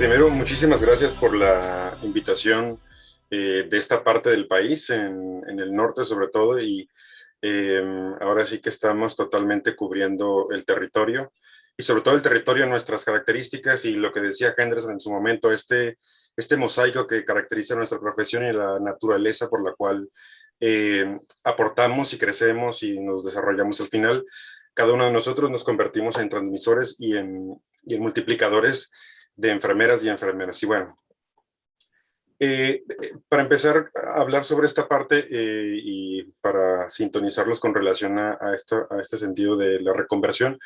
Primero, muchísimas gracias por la invitación de esta parte del país, en el norte sobre todo, y eh, ahora sí que estamos totalmente cubriendo el territorio, y sobre todo el territorio, nuestras características y lo que decía Henderson en su momento, este mosaico que caracteriza nuestra profesión y la naturaleza por la cual aportamos y crecemos y nos desarrollamos al final. Cada uno de nosotros nos convertimos en transmisores y en multiplicadores de enfermeras y enfermeros. Y bueno, para empezar a hablar sobre esta parte y para sintonizarlos con relación a este sentido de la reconversión,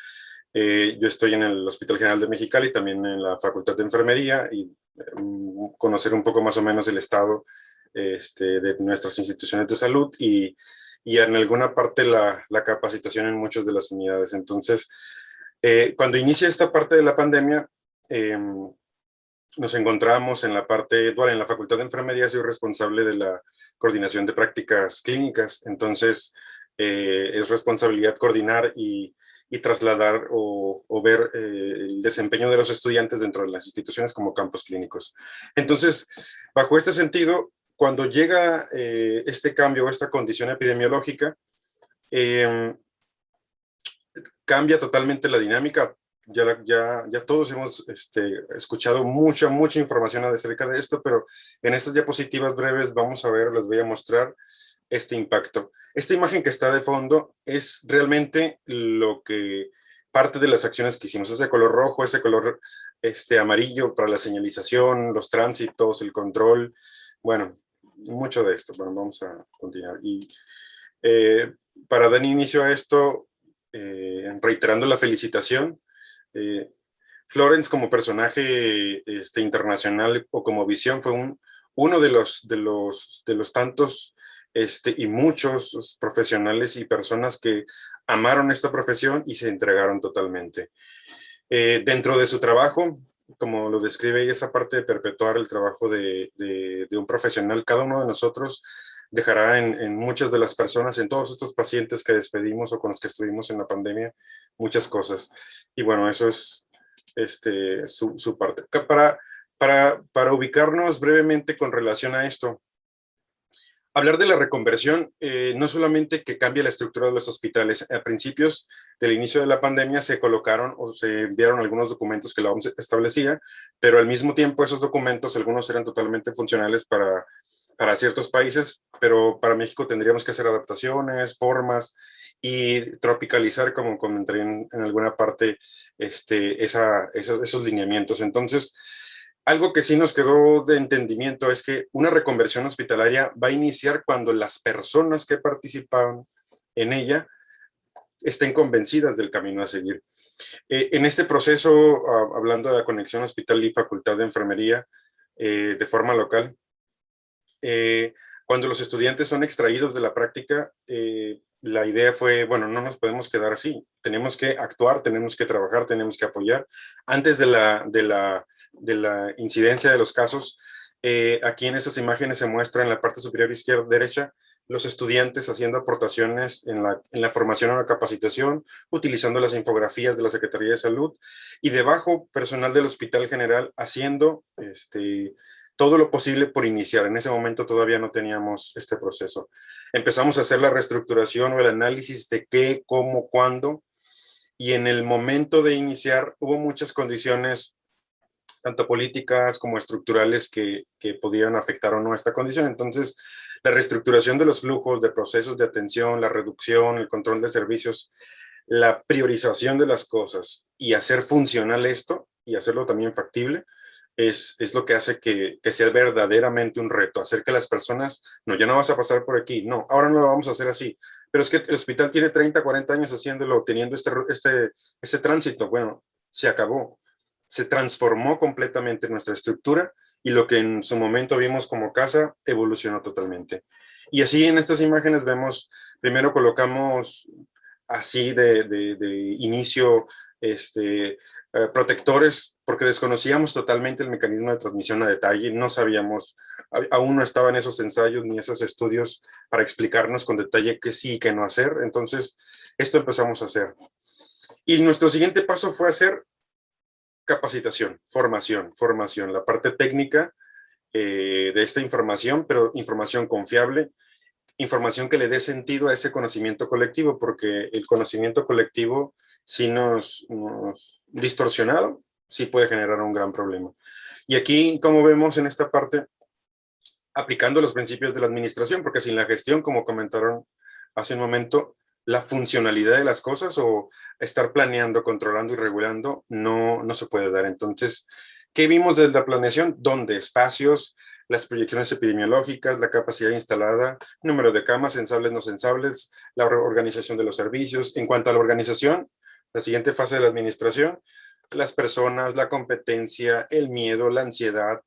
yo estoy en el Hospital General de Mexicali, también en la Facultad de Enfermería, y conocer un poco más o menos el estado de nuestras instituciones de salud y en alguna parte la capacitación en muchas de las unidades. Entonces, cuando inicia esta parte de la pandemia, eh, nos encontramos en la parte dual, en la Facultad de Enfermería. Soy responsable de la coordinación de prácticas clínicas, entonces es responsabilidad coordinar y trasladar o ver el desempeño de los estudiantes dentro de las instituciones como campos clínicos. Entonces, bajo este sentido, cuando llega este cambio o esta condición epidemiológica, eh, cambia totalmente la dinámica. Ya todos hemos escuchado mucha información acerca de esto, pero en estas diapositivas breves vamos a ver, les voy a mostrar este impacto. Esta imagen que está de fondo es realmente lo que parte de las acciones que hicimos, ese color rojo, ese color amarillo para la señalización, los tránsitos, el control, bueno, mucho de esto. Bueno, vamos a continuar. Y eh, para dar inicio a esto, reiterando la felicitación, eh, Florence como personaje internacional o como visión fue uno de los tantos y muchos profesionales y personas que amaron esta profesión y se entregaron totalmente. Dentro de su trabajo, como lo describe ella, esa parte de perpetuar el trabajo de un profesional, cada uno de nosotros dejará en muchas de las personas, en todos estos pacientes que despedimos o con los que estuvimos en la pandemia, muchas cosas. Y bueno, eso es su parte. Para ubicarnos brevemente con relación a esto, hablar de la reconversión, no solamente que cambia la estructura de los hospitales. A principios del inicio de la pandemia se colocaron o se enviaron algunos documentos que la OMS establecía, pero al mismo tiempo esos documentos, algunos eran totalmente funcionales para ciertos países, pero para México tendríamos que hacer adaptaciones, formas y tropicalizar, como comenté en alguna parte, esos lineamientos. Entonces, algo que sí nos quedó de entendimiento es que una reconversión hospitalaria va a iniciar cuando las personas que participaban en ella estén convencidas del camino a seguir. En este proceso, hablando de la conexión hospital y facultad de enfermería de forma local, eh, cuando los estudiantes son extraídos de la práctica, la idea fue, bueno, no nos podemos quedar así, tenemos que actuar, tenemos que trabajar, tenemos que apoyar. Antes de la incidencia de los casos, aquí en estas imágenes se muestra en la parte superior izquierda derecha los estudiantes haciendo aportaciones en la formación o la capacitación, utilizando las infografías de la Secretaría de Salud, y debajo personal del Hospital General haciendo todo lo posible por iniciar. En ese momento todavía no teníamos este proceso. Empezamos a hacer la reestructuración o el análisis de qué, cómo, cuándo, y en el momento de iniciar hubo muchas condiciones, tanto políticas como estructurales, que podían afectar o no esta condición. Entonces, la reestructuración de los flujos, de procesos de atención, la reducción, el control de servicios, la priorización de las cosas y hacer funcional esto y hacerlo también factible, es lo que hace que sea verdaderamente un reto, hacer que las personas, no, ya no vas a pasar por aquí, no, ahora no lo vamos a hacer así, pero es que el hospital tiene 30, 40 años haciéndolo, teniendo este tránsito. Bueno, se acabó, se transformó completamente nuestra estructura, y lo que en su momento vimos como casa evolucionó totalmente. Y así en estas imágenes vemos, primero colocamos así de inicio protectores, porque desconocíamos totalmente el mecanismo de transmisión a detalle, no sabíamos, aún no estaban esos ensayos ni esos estudios para explicarnos con detalle qué sí y qué no hacer. Entonces, esto empezamos a hacer. Y nuestro siguiente paso fue hacer capacitación, formación, la parte técnica de esta información, pero información confiable, información que le dé sentido a ese conocimiento colectivo, porque el conocimiento colectivo, si nos distorsionado, sí puede generar un gran problema. Y aquí, como vemos en esta parte, aplicando los principios de la administración, porque sin la gestión, como comentaron hace un momento, la funcionalidad de las cosas o estar planeando, controlando y regulando no se puede dar. Entonces, ¿qué vimos desde la planeación? ¿Dónde? Espacios, las proyecciones epidemiológicas, la capacidad instalada, número de camas, sensables, no sensables, la organización de los servicios. En cuanto a la organización, la siguiente fase de la administración, las personas, la competencia, el miedo, la ansiedad,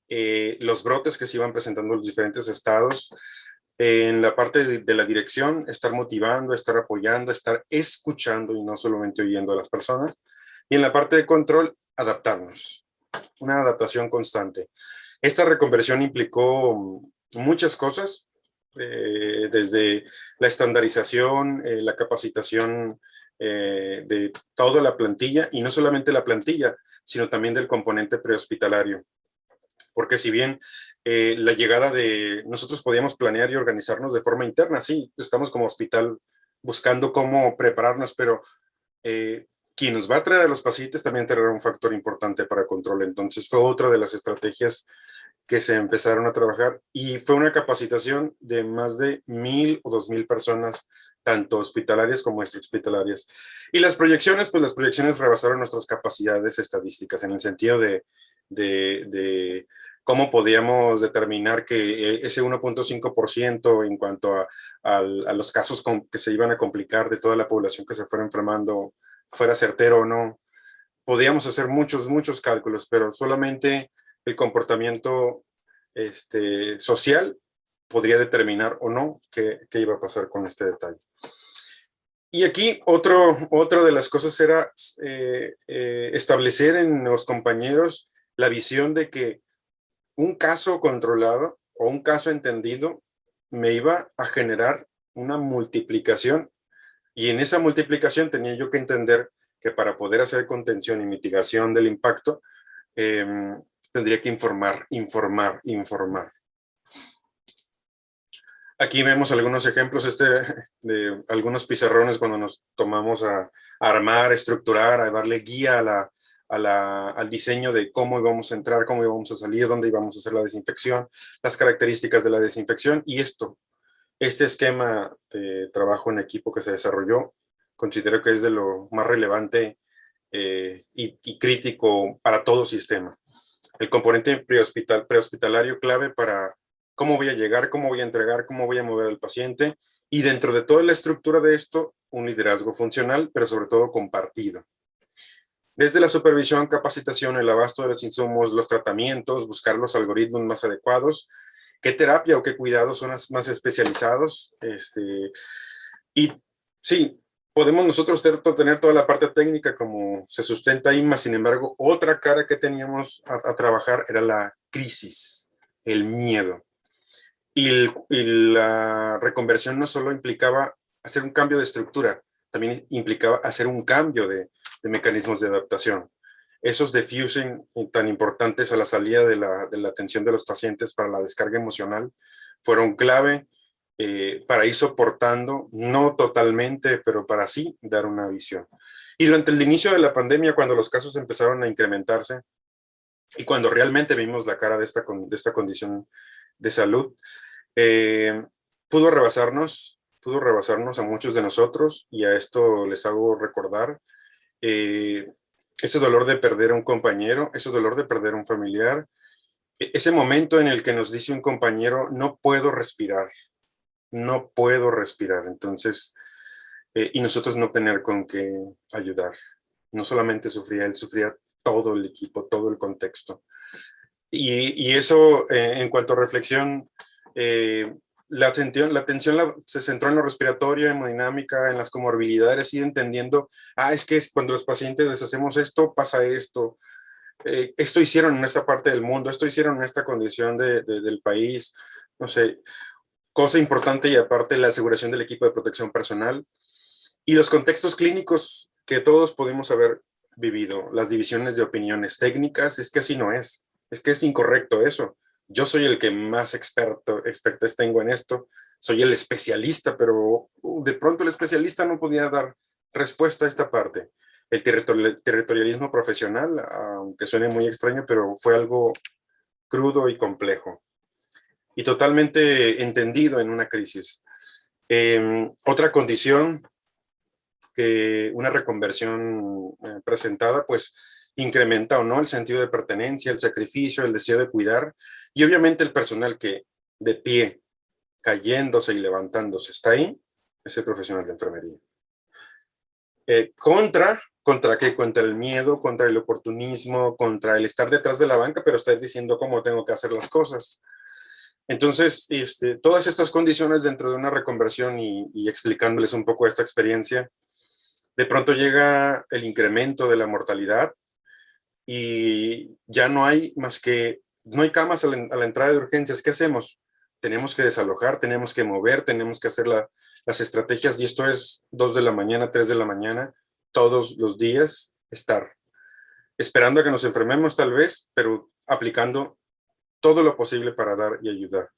los brotes que se iban presentando en los diferentes estados. En la parte de la dirección, estar motivando, estar apoyando, estar escuchando y no solamente oyendo a las personas. Y en la parte de control, adaptarnos, una adaptación constante. Esta reconversión implicó muchas cosas, desde la estandarización, la capacitación de toda la plantilla, y no solamente la plantilla, sino también del componente prehospitalario. Porque si bien la llegada de... Nosotros podíamos planear y organizarnos de forma interna, sí, estamos como hospital buscando cómo prepararnos, pero quien nos va a traer a los pacientes también tendrá un factor importante para control. Entonces fue otra de las estrategias que se empezaron a trabajar y fue una capacitación de más de 1,000 o 2,000 personas, tanto hospitalarias como extrahospitalarias. Y las proyecciones, pues las proyecciones rebasaron nuestras capacidades estadísticas en el sentido de cómo podíamos determinar que ese 1.5% en cuanto a los casos que se iban a complicar de toda la población que se fuera enfermando fuera certero o no. Podíamos hacer muchos cálculos, pero solamente el comportamiento social podría determinar o no qué iba a pasar con este detalle. Y aquí otra de las cosas era establecer en los compañeros la visión de que un caso controlado o un caso entendido me iba a generar una multiplicación, y en esa multiplicación tenía yo que entender que para poder hacer contención y mitigación del impacto, tendría que informar. Aquí vemos algunos ejemplos de algunos pizarrones cuando nos tomamos a armar, estructurar, a darle guía al diseño de cómo íbamos a entrar, cómo íbamos a salir, dónde íbamos a hacer la desinfección, las características de la desinfección. Y este esquema de trabajo en equipo que se desarrolló, considero que es de lo más relevante y crítico para todo sistema. El componente prehospitalario clave para cómo voy a llegar, cómo voy a entregar, cómo voy a mover al paciente, y dentro de toda la estructura de esto, un liderazgo funcional, pero sobre todo compartido. Desde la supervisión, capacitación, el abasto de los insumos, los tratamientos, buscar los algoritmos más adecuados, qué terapia o qué cuidados son más especializados. Y sí, podemos nosotros tener toda la parte técnica como se sustenta ahí, más sin embargo, otra cara que teníamos a trabajar era la crisis, el miedo. Y la reconversión no solo implicaba hacer un cambio de estructura, también implicaba hacer un cambio de mecanismos de adaptación. Esos diffusing tan importantes a la salida de la atención de los pacientes para la descarga emocional fueron clave para ir soportando, no totalmente, pero para sí dar una visión. Y durante el inicio de la pandemia, cuando los casos empezaron a incrementarse y cuando realmente vimos la cara de esta condición de salud, pudo rebasarnos a muchos de nosotros, y a esto les hago recordar ese dolor de perder a un compañero, ese dolor de perder a un familiar, ese momento en el que nos dice un compañero, no puedo respirar. Entonces, y nosotros no tener con qué ayudar. No solamente sufría él, sufría todo el equipo, todo el contexto. Y eso, en cuanto a reflexión, la atención se centró en lo respiratorio, hemodinámica, en las comorbilidades, ir entendiendo, es que cuando los pacientes les hacemos esto, pasa esto. Esto hicieron en esta parte del mundo, esto hicieron en esta condición del país, no sé. Cosa importante, y aparte la aseguración del equipo de protección personal y los contextos clínicos que todos pudimos haber vivido las divisiones de opiniones técnicas, es que así no es que es incorrecto eso. Yo soy el que más expertos tengo en esto, soy el especialista, pero de pronto el especialista no podía dar respuesta a esta parte. El territorialismo profesional, aunque suene muy extraño, pero fue algo crudo y complejo y totalmente entendido en una crisis. Otra condición que una reconversión presentada, pues incrementa o no el sentido de pertenencia, el sacrificio, el deseo de cuidar, y obviamente el personal que de pie, cayéndose y levantándose está ahí, es el profesional de enfermería. ¿Contra qué? Contra el miedo, contra el oportunismo, contra el estar detrás de la banca, pero estar diciendo cómo tengo que hacer las cosas. Entonces, todas estas condiciones dentro de una reconversión y explicándoles un poco esta experiencia, de pronto llega el incremento de la mortalidad y ya no hay más que, no hay camas a la entrada de urgencias. ¿Qué hacemos? Tenemos que desalojar, tenemos que mover, tenemos que hacer las estrategias, y esto es 2 de la mañana, 3 de la mañana, todos los días, estar esperando a que nos enfermemos tal vez, pero aplicando todo lo posible para dar y ayudar.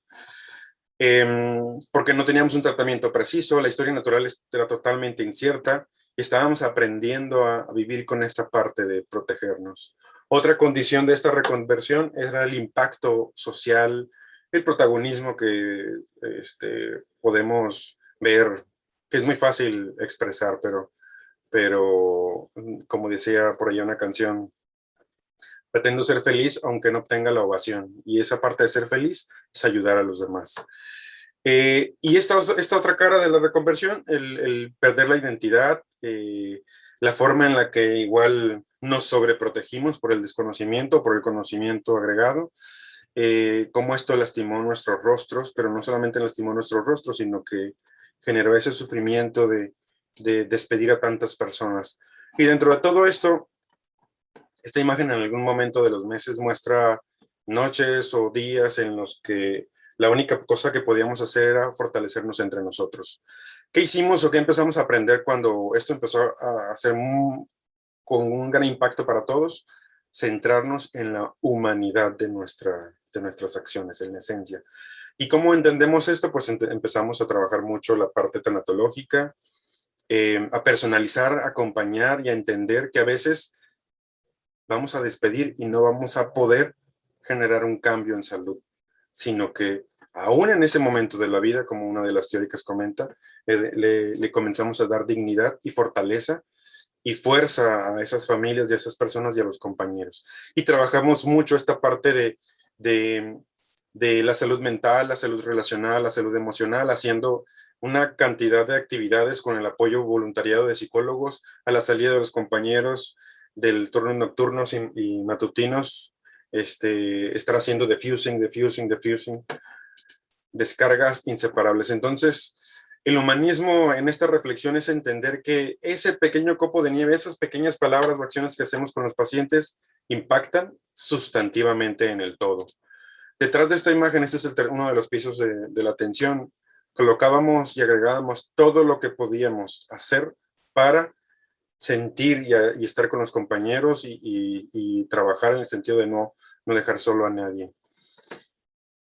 Porque no teníamos un tratamiento preciso, la historia natural era totalmente incierta, y estábamos aprendiendo a vivir con esta parte de protegernos. Otra condición de esta reconversión era el impacto social, el protagonismo que podemos ver, que es muy fácil expresar, pero como decía por ahí una canción, pretendo ser feliz aunque no obtenga la ovación, y esa parte de ser feliz es ayudar a los demás. Y esta otra cara de la reconversión, el perder la identidad, la forma en la que igual nos sobreprotegimos por el desconocimiento, por el conocimiento agregado, cómo esto lastimó nuestros rostros, pero no solamente lastimó nuestros rostros, sino que generó ese sufrimiento de despedir a tantas personas. Y dentro de todo esto, esta imagen en algún momento de los meses muestra noches o días en los que la única cosa que podíamos hacer era fortalecernos entre nosotros. ¿Qué hicimos o qué empezamos a aprender cuando esto empezó a hacer con un gran impacto para todos? Centrarnos en la humanidad de nuestras acciones, en esencia. ¿Y cómo entendemos esto? Pues empezamos a trabajar mucho la parte tanatológica, a personalizar, a acompañar y a entender que a veces vamos a despedir y no vamos a poder generar un cambio en salud, sino que aún en ese momento de la vida, como una de las teóricas comenta, le comenzamos a dar dignidad y fortaleza y fuerza a esas familias y a esas personas y a los compañeros. Y trabajamos mucho esta parte de la salud mental, la salud relacional, la salud emocional, haciendo una cantidad de actividades con el apoyo voluntariado de psicólogos, a la salida de los compañeros del turno nocturnos y matutinos, estar haciendo diffusing, descargas inseparables. Entonces, el humanismo en esta reflexión es entender que ese pequeño copo de nieve, esas pequeñas palabras o acciones que hacemos con los pacientes, impactan sustantivamente en el todo. Detrás de esta imagen, este es uno de los pisos de la atención, colocábamos y agregábamos todo lo que podíamos hacer para sentir y estar con los compañeros y trabajar en el sentido de no dejar solo a nadie.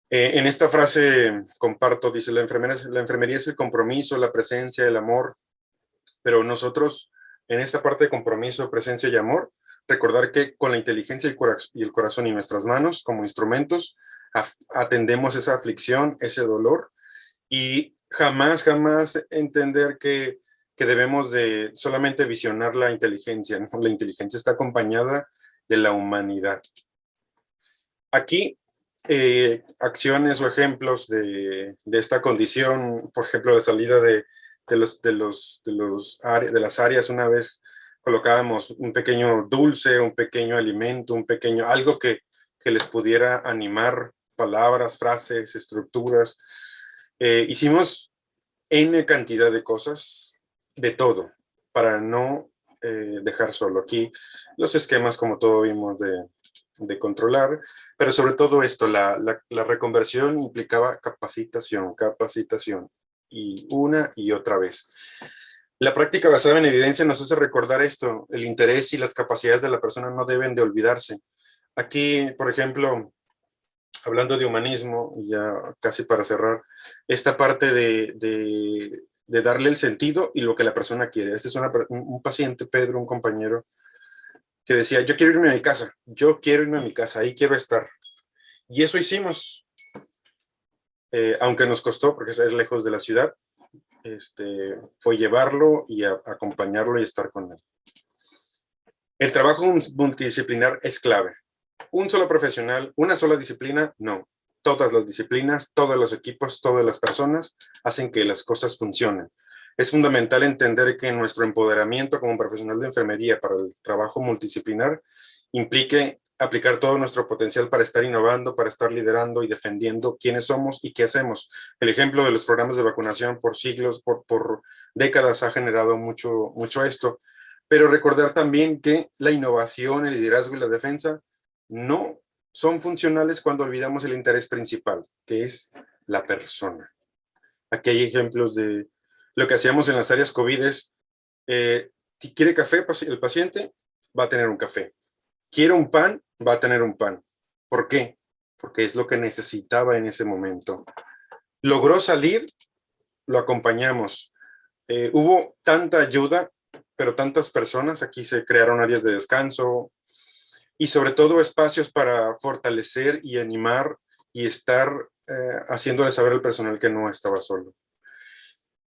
En esta frase comparto, dice, la enfermería es el compromiso, la presencia, el amor, pero nosotros en esta parte de compromiso, presencia y amor, recordar que con la inteligencia y el corazón y nuestras manos como instrumentos, atendemos esa aflicción, ese dolor, y jamás entender que debemos de solamente visionar la inteligencia, ¿no? La inteligencia está acompañada de la humanidad. Aquí, acciones o ejemplos de esta condición, por ejemplo, la salida de las áreas, una vez colocábamos un pequeño dulce, un pequeño alimento, algo que les pudiera animar, palabras, frases, estructuras. Hicimos N cantidad de cosas, de todo, para no dejar solo. Aquí los esquemas, como todo vimos, de controlar, pero sobre todo esto, la reconversión implicaba capacitación, y una y otra vez. La práctica basada en evidencia nos hace recordar esto, el interés y las capacidades de la persona no deben de olvidarse. Aquí, por ejemplo, hablando de humanismo, y ya casi para cerrar, esta parte de darle el sentido y lo que la persona quiere. Este es un paciente, Pedro, un compañero, que decía, yo quiero irme a mi casa, yo quiero irme a mi casa, ahí quiero estar. Y eso hicimos, aunque nos costó, porque es lejos de la ciudad, fue llevarlo y acompañarlo y estar con él. El trabajo multidisciplinar es clave. Un solo profesional, una sola disciplina, no. Todas las disciplinas, todos los equipos, todas las personas hacen que las cosas funcionen. Es fundamental entender que nuestro empoderamiento como profesional de enfermería para el trabajo multidisciplinar implique aplicar todo nuestro potencial para estar innovando, para estar liderando y defendiendo quiénes somos y qué hacemos. El ejemplo de los programas de vacunación por siglos, por décadas ha generado mucho esto, pero recordar también que la innovación, el liderazgo y la defensa no son funcionales cuando olvidamos el interés principal, que es la persona. Aquí hay ejemplos de lo que hacíamos en las áreas COVID es, si quiere café el paciente, va a tener un café. Quiere un pan, va a tener un pan. ¿Por qué? Porque es lo que necesitaba en ese momento. Logró salir, lo acompañamos. Hubo tanta ayuda, pero tantas personas, aquí se crearon áreas de descanso y sobre todo espacios para fortalecer y animar y estar haciéndole saber al personal que no estaba solo.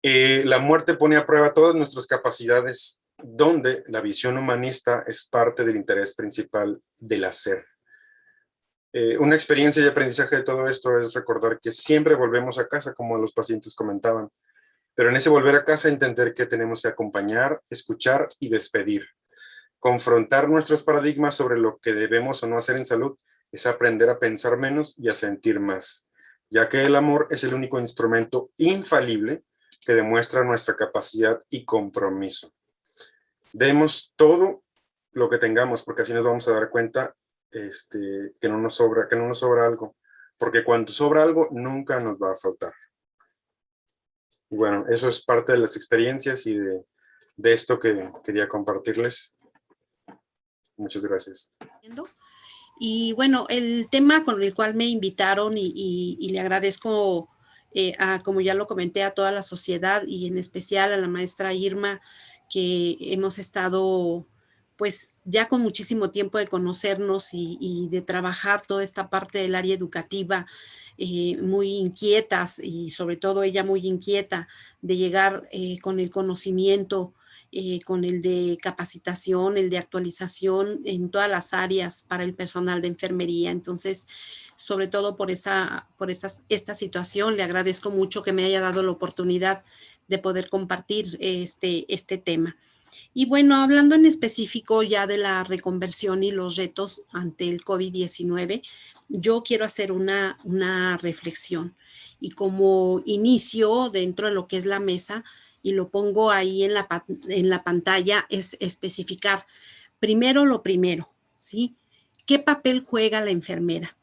La muerte pone a prueba todas nuestras capacidades, donde la visión humanista es parte del interés principal del hacer. Una experiencia y aprendizaje de todo esto es recordar que siempre volvemos a casa, como los pacientes comentaban, pero en ese volver a casa entender que tenemos que acompañar, escuchar y despedir. Confrontar nuestros paradigmas sobre lo que debemos o no hacer en salud es aprender a pensar menos y a sentir más, ya que el amor es el único instrumento infalible que demuestra nuestra capacidad y compromiso. Demos todo lo que tengamos, porque así nos vamos a dar cuenta que no nos sobra algo, porque cuando sobra algo nunca nos va a faltar. Y bueno, eso es parte de las experiencias y de esto que quería compartirles. Muchas gracias. Y bueno, el tema con el cual me invitaron y le agradezco, como ya lo comenté, a toda la sociedad y en especial a la maestra Irma, que hemos estado pues ya con muchísimo tiempo de conocernos y de trabajar toda esta parte del área educativa, muy inquietas y sobre todo ella muy inquieta de llegar con el conocimiento, con el de capacitación, el de actualización en todas las áreas para el personal de enfermería. Entonces, sobre todo por esta situación, le agradezco mucho que me haya dado la oportunidad de poder compartir este tema. Y bueno, hablando en específico ya de la reconversión y los retos ante el COVID-19, yo quiero hacer una reflexión. Y como inicio dentro de lo que es la mesa, y lo pongo ahí en la pantalla, es especificar primero lo primero, ¿sí? ¿Qué papel juega la enfermera?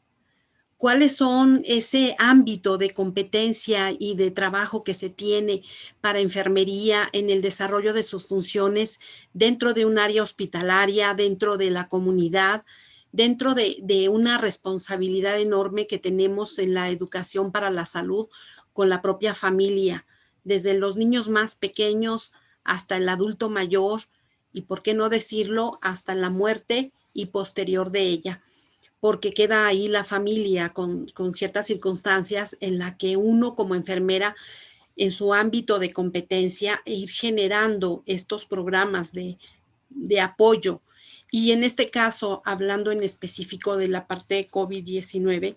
¿Cuáles son ese ámbito de competencia y de trabajo que se tiene para enfermería en el desarrollo de sus funciones dentro de un área hospitalaria, dentro de la comunidad, dentro de una responsabilidad enorme que tenemos en la educación para la salud con la propia familia, desde los niños más pequeños hasta el adulto mayor y, por qué no decirlo, hasta la muerte y posterior de ella? Porque queda ahí la familia con ciertas circunstancias en la que uno como enfermera en su ámbito de competencia ir generando estos programas de apoyo. Y en este caso, hablando en específico de la parte de COVID-19,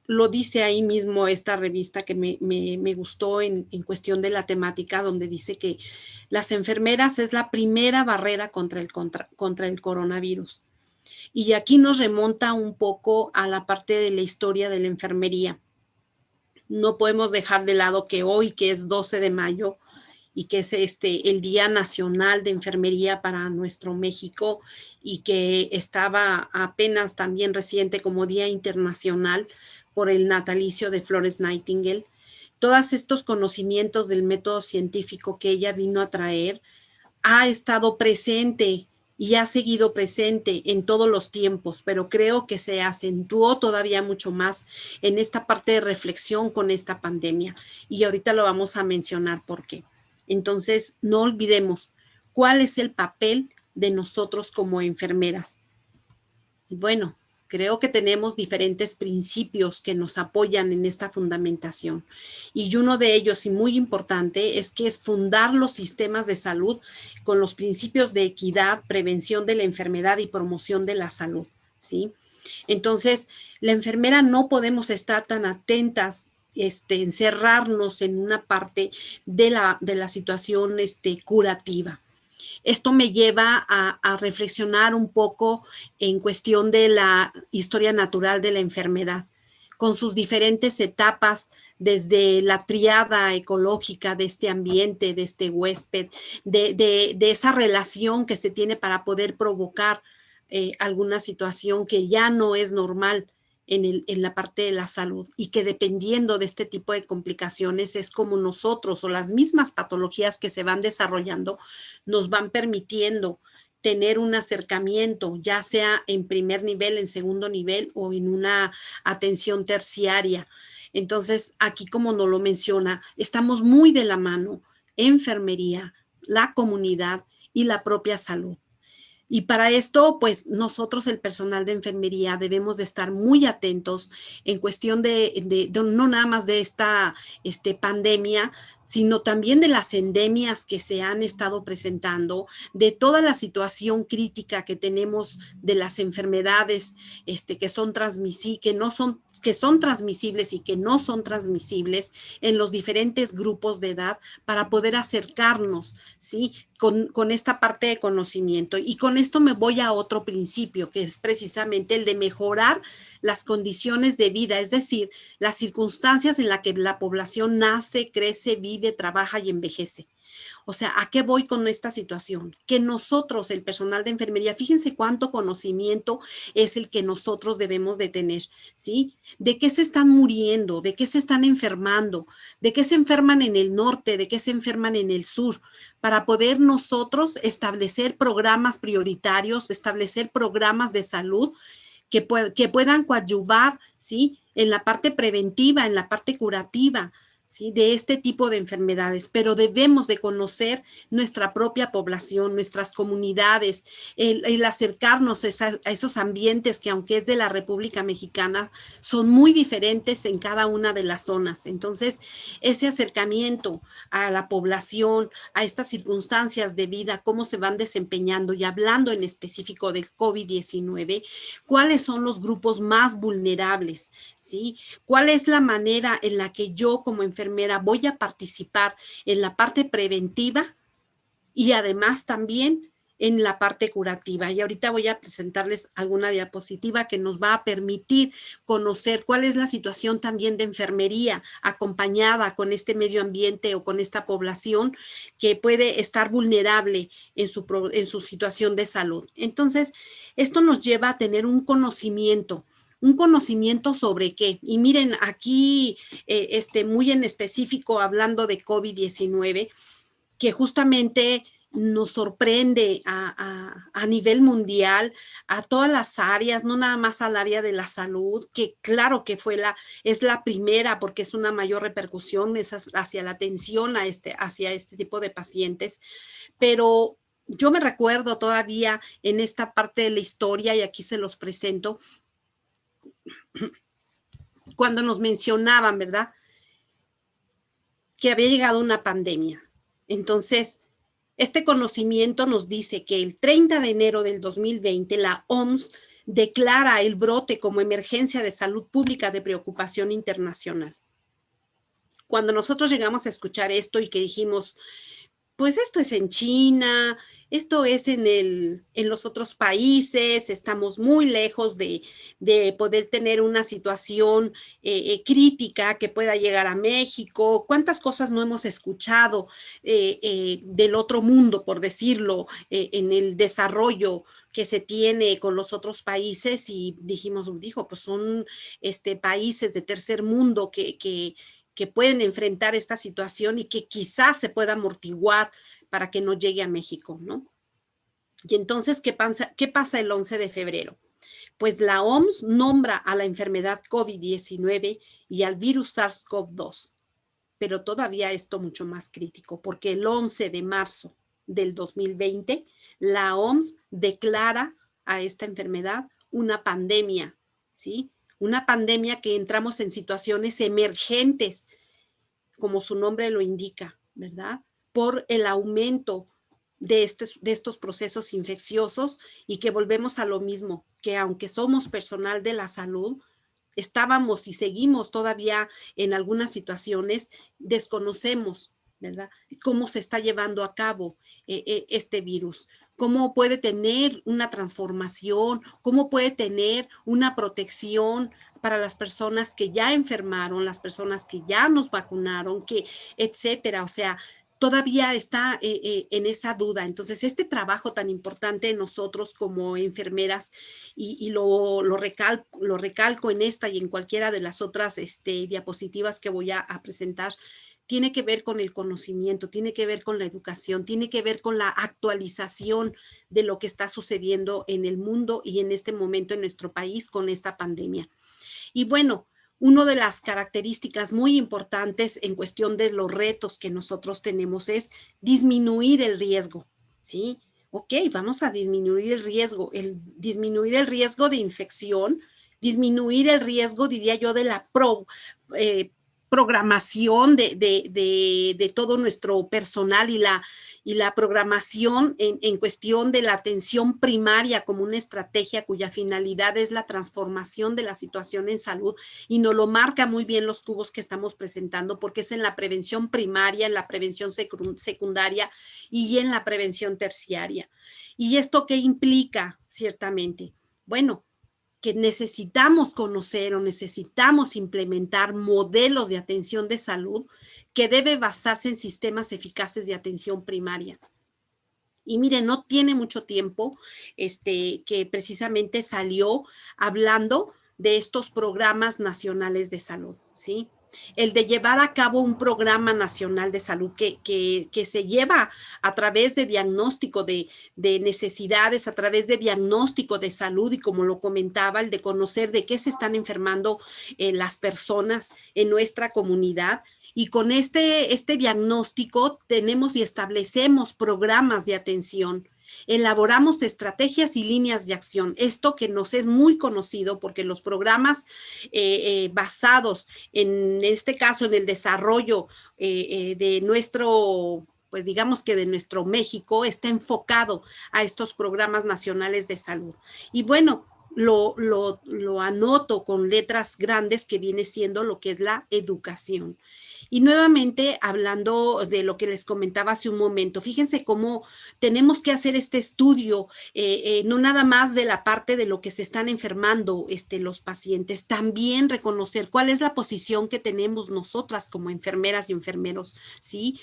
lo dice ahí mismo esta revista que me gustó en cuestión de la temática, donde dice que las enfermeras es la primera barrera contra el coronavirus. Y aquí nos remonta un poco a la parte de la historia de la enfermería. No podemos dejar de lado que hoy, que es 12 de mayo, y que es el Día Nacional de Enfermería para nuestro México, y que estaba apenas también reciente como Día Internacional por el natalicio de Florence Nightingale, todos estos conocimientos del método científico que ella vino a traer, ha estado presente y ha seguido presente en todos los tiempos, pero creo que se acentuó todavía mucho más en esta parte de reflexión con esta pandemia. Y ahorita lo vamos a mencionar por qué. Entonces, no olvidemos cuál es el papel de nosotros como enfermeras. Bueno, creo que tenemos diferentes principios que nos apoyan en esta fundamentación. Y uno de ellos, y muy importante, es que es fundar los sistemas de salud con los principios de equidad, prevención de la enfermedad y promoción de la salud, ¿sí? Entonces, la enfermera no podemos estar tan atentas, encerrarnos en una parte de la situación curativa. Esto me lleva a reflexionar un poco en cuestión de la historia natural de la enfermedad, con sus diferentes etapas, desde la triada ecológica de este ambiente, de este huésped, de esa relación que se tiene para poder provocar alguna situación que ya no es normal en la parte de la salud, y que dependiendo de este tipo de complicaciones es como nosotros o las mismas patologías que se van desarrollando nos van permitiendo tener un acercamiento, ya sea en primer nivel, en segundo nivel o en una atención terciaria. Entonces, aquí como nos lo menciona, estamos muy de la mano, enfermería, la comunidad y la propia salud. Y para esto, pues nosotros, el personal de enfermería, debemos de estar muy atentos en cuestión de no nada más de esta pandemia, sino también de las endemias que se han estado presentando, de toda la situación crítica que tenemos de las enfermedades que son que son transmisibles y que no son transmisibles en los diferentes grupos de edad, para poder acercarnos, ¿sí? Con esta parte de conocimiento. Y con esto me voy a otro principio, que es precisamente el de mejorar las condiciones de vida, es decir, las circunstancias en las que la población nace, crece, vive, trabaja y envejece. O sea, ¿a qué voy con esta situación? Que nosotros, el personal de enfermería, fíjense cuánto conocimiento es el que nosotros debemos de tener, ¿sí? ¿De qué se están muriendo? ¿De qué se están enfermando? ¿De qué se enferman en el norte? ¿De qué se enferman en el sur? Para poder nosotros establecer programas prioritarios, establecer programas de salud que puedan coadyuvar, ¿sí? En la parte preventiva, en la parte curativa, ¿sí? De este tipo de enfermedades, pero debemos de conocer nuestra propia población, nuestras comunidades, el acercarnos a esos ambientes que, aunque es de la República Mexicana, son muy diferentes en cada una de las zonas. Entonces, ese acercamiento a la población, a estas circunstancias de vida, cómo se van desempeñando, y hablando en específico del COVID-19, cuáles son los grupos más vulnerables, ¿sí? ¿Cuál es la manera en la que yo como enfermera voy a participar en la parte preventiva y además también en la parte curativa? Y ahorita voy a presentarles alguna diapositiva que nos va a permitir conocer cuál es la situación también de enfermería acompañada con este medio ambiente o con esta población que puede estar vulnerable en su situación de salud. Entonces, esto nos lleva a tener un conocimiento sobre qué. Y miren, aquí muy en específico hablando de COVID-19, que justamente nos sorprende a nivel mundial, a todas las áreas, no nada más al área de la salud, que claro que es la primera, porque es una mayor repercusión hacia la atención hacia este tipo de pacientes, pero yo me recuerdo todavía en esta parte de la historia, y aquí se los presento, cuando nos mencionaban, ¿verdad?, que había llegado una pandemia. Entonces, este conocimiento nos dice que el 30 de enero del 2020, la OMS declara el brote como emergencia de salud pública de preocupación internacional. Cuando nosotros llegamos a escuchar esto y que dijimos, pues esto es en China, esto es en los otros países, estamos muy lejos de poder tener una situación crítica que pueda llegar a México. ¿Cuántas cosas no hemos escuchado del otro mundo, por decirlo, en el desarrollo que se tiene con los otros países? Y pues son países de tercer mundo que que pueden enfrentar esta situación y que quizás se pueda amortiguar para que no llegue a México, ¿no? Y entonces, ¿qué pasa el 11 de febrero? Pues la OMS nombra a la enfermedad COVID-19 y al virus SARS-CoV-2, pero todavía esto mucho más crítico, porque el 11 de marzo del 2020, la OMS declara a esta enfermedad una pandemia, ¿sí? Una pandemia que entramos en situaciones emergentes, como su nombre lo indica, ¿verdad? Por el aumento de estos procesos infecciosos y que volvemos a lo mismo, que aunque somos personal de la salud, estábamos y seguimos todavía en algunas situaciones, desconocemos, ¿verdad? Cómo se está llevando a cabo este virus, cómo puede tener una transformación, cómo puede tener una protección para las personas que ya enfermaron, las personas que ya nos vacunaron, etcétera. O sea, todavía está en esa duda. Entonces, este trabajo tan importante en nosotros como enfermeras, y lo recalco en esta y en cualquiera de las otras diapositivas que voy a presentar, tiene que ver con el conocimiento, tiene que ver con la educación, tiene que ver con la actualización de lo que está sucediendo en el mundo y en este momento en nuestro país con esta pandemia. Y bueno, una de las características muy importantes en cuestión de los retos que nosotros tenemos es disminuir el riesgo, ¿sí? Ok, vamos a disminuir el riesgo de infección, disminuir el riesgo, diría yo, de la programación de todo nuestro personal y la programación en cuestión de la atención primaria como una estrategia cuya finalidad es la transformación de la situación en salud, y nos lo marca muy bien los cubos que estamos presentando, porque es en la prevención primaria, en la prevención secundaria y en la prevención terciaria. ¿Y esto qué implica? Ciertamente, bueno, que necesitamos conocer o necesitamos implementar modelos de atención de salud que debe basarse en sistemas eficaces de atención primaria. Y miren, no tiene mucho tiempo que precisamente salió hablando de estos programas nacionales de salud, ¿sí? El de llevar a cabo un programa nacional de salud que se lleva a través de diagnóstico de necesidades, a través de diagnóstico de salud, y como lo comentaba, el de conocer de qué se están enfermando las personas en nuestra comunidad. Y con este diagnóstico tenemos y establecemos programas de atención, elaboramos estrategias y líneas de acción. Esto que nos es muy conocido porque los programas basados en este caso en el desarrollo de nuestro, pues digamos que de nuestro México, está enfocado a estos programas nacionales de salud. Y bueno, lo anoto con letras grandes, que viene siendo lo que es la educación. Y nuevamente, hablando de lo que les comentaba hace un momento, fíjense cómo tenemos que hacer este estudio, no nada más de la parte de lo que se están enfermando los pacientes, también reconocer cuál es la posición que tenemos nosotras como enfermeras y enfermeros, ¿sí?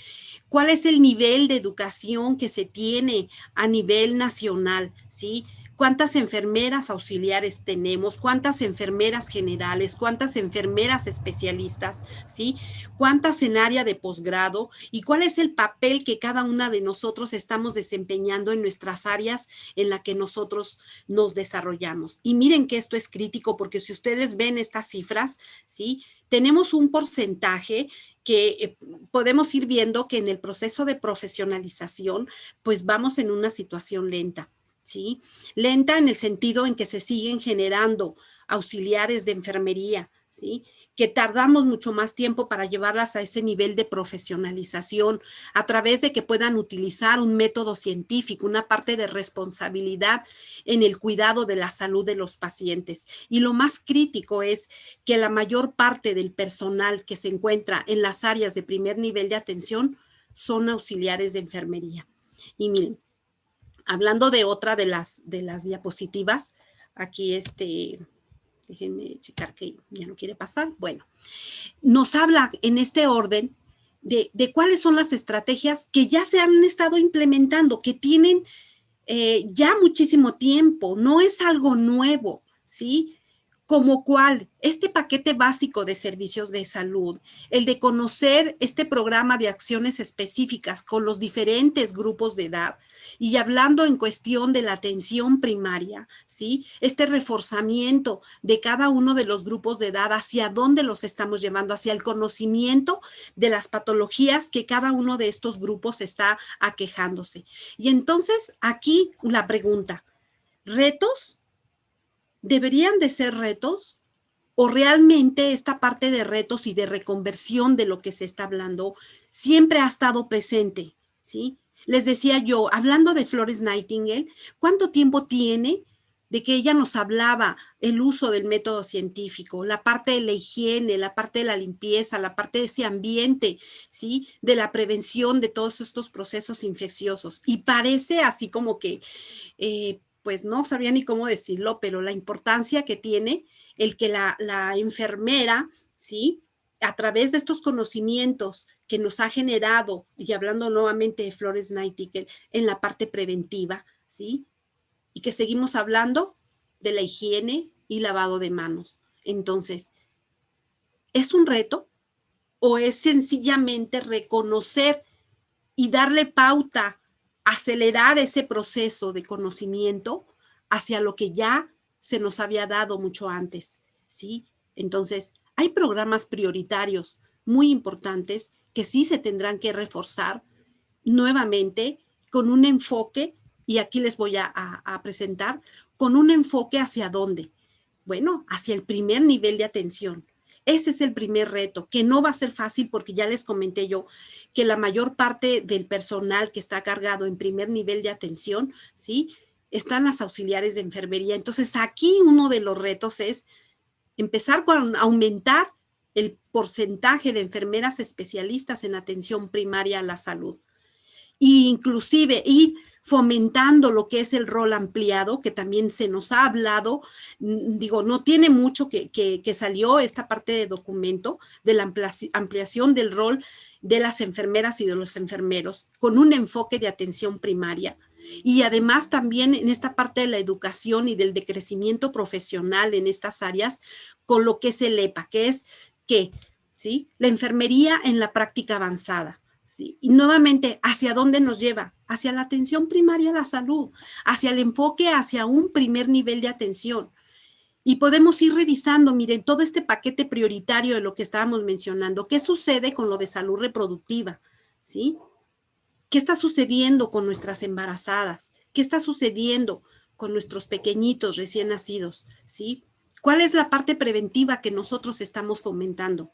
¿Cuál es el nivel de educación que se tiene a nivel nacional, ¿sí? ¿Cuántas enfermeras auxiliares tenemos? ¿Cuántas enfermeras generales? ¿Cuántas enfermeras especialistas? ¿Sí? ¿Cuántas en área de posgrado? ¿Y cuál es el papel que cada una de nosotros estamos desempeñando en nuestras áreas en las que nosotros nos desarrollamos? Y miren que esto es crítico, porque si ustedes ven estas cifras, ¿sí? Tenemos un porcentaje que podemos ir viendo que en el proceso de profesionalización, pues vamos en una situación lenta. ¿Sí? Lenta en el sentido en que se siguen generando auxiliares de enfermería, ¿sí? Que tardamos mucho más tiempo para llevarlas a ese nivel de profesionalización a través de que puedan utilizar un método científico, una parte de responsabilidad en el cuidado de la salud de los pacientes. Y lo más crítico es que la mayor parte del personal que se encuentra en las áreas de primer nivel de atención son auxiliares de enfermería. Y miren, hablando de otra de las diapositivas, aquí déjenme checar que ya no quiere pasar. Bueno, nos habla en este orden de cuáles son las estrategias que ya se han estado implementando, que tienen ya muchísimo tiempo, no es algo nuevo, ¿sí? como cuál, este paquete básico de servicios de salud, el de conocer este programa de acciones específicas con los diferentes grupos de edad, y hablando en cuestión de la atención primaria, ¿sí? Este reforzamiento de cada uno de los grupos de edad, hacia dónde los estamos llevando, hacia el conocimiento de las patologías que cada uno de estos grupos está aquejándose. Y entonces aquí la pregunta, ¿retos? ¿Deberían de ser retos? ¿O realmente esta parte de retos y de reconversión de lo que se está hablando siempre ha estado presente? ¿Sí? Les decía yo, hablando de Florence Nightingale, ¿cuánto tiempo tiene de que ella nos hablaba el uso del método científico, la parte de la higiene, la parte de la limpieza, la parte de ese ambiente, ¿sí? De la prevención de todos estos procesos infecciosos? Y parece así como que pues no sabía ni cómo decirlo, pero la importancia que tiene el que la enfermera, ¿sí? A través de estos conocimientos que nos ha generado, y hablando nuevamente de Florence Nightingale, en la parte preventiva, ¿sí? Y que seguimos hablando de la higiene y lavado de manos. Entonces, ¿es un reto o es sencillamente reconocer y darle pauta, acelerar ese proceso de conocimiento hacia lo que ya se nos había dado mucho antes, ¿sí? Entonces, hay programas prioritarios muy importantes que sí se tendrán que reforzar nuevamente con un enfoque, y aquí les voy a presentar, con un enfoque hacia dónde. Bueno, hacia el primer nivel de atención. Ese es el primer reto, que no va a ser fácil porque ya les comenté yo que la mayor parte del personal que está cargado en primer nivel de atención, ¿sí? Están las auxiliares de enfermería. Entonces, aquí uno de los retos es empezar con aumentar el porcentaje de enfermeras especialistas en atención primaria a la salud. E inclusive ir fomentando lo que es el rol ampliado, que también se nos ha hablado, digo, no tiene mucho que salió esta parte de documento de la ampliación del rol de las enfermeras y de los enfermeros, con un enfoque de atención primaria. Y además también en esta parte de la educación y del decrecimiento profesional en estas áreas, con lo que es el EPA, que es que, ¿sí? La enfermería en la práctica avanzada. ¿Sí? Y nuevamente, ¿hacia dónde nos lleva? Hacia la atención primaria a la salud, hacia el enfoque, hacia un primer nivel de atención. Y podemos ir revisando, miren, todo este paquete prioritario de lo que estábamos mencionando. ¿Qué sucede con lo de salud reproductiva? ¿Sí? ¿Qué está sucediendo con nuestras embarazadas? ¿Qué está sucediendo con nuestros pequeñitos recién nacidos? ¿Sí? ¿Cuál es la parte preventiva que nosotros estamos fomentando?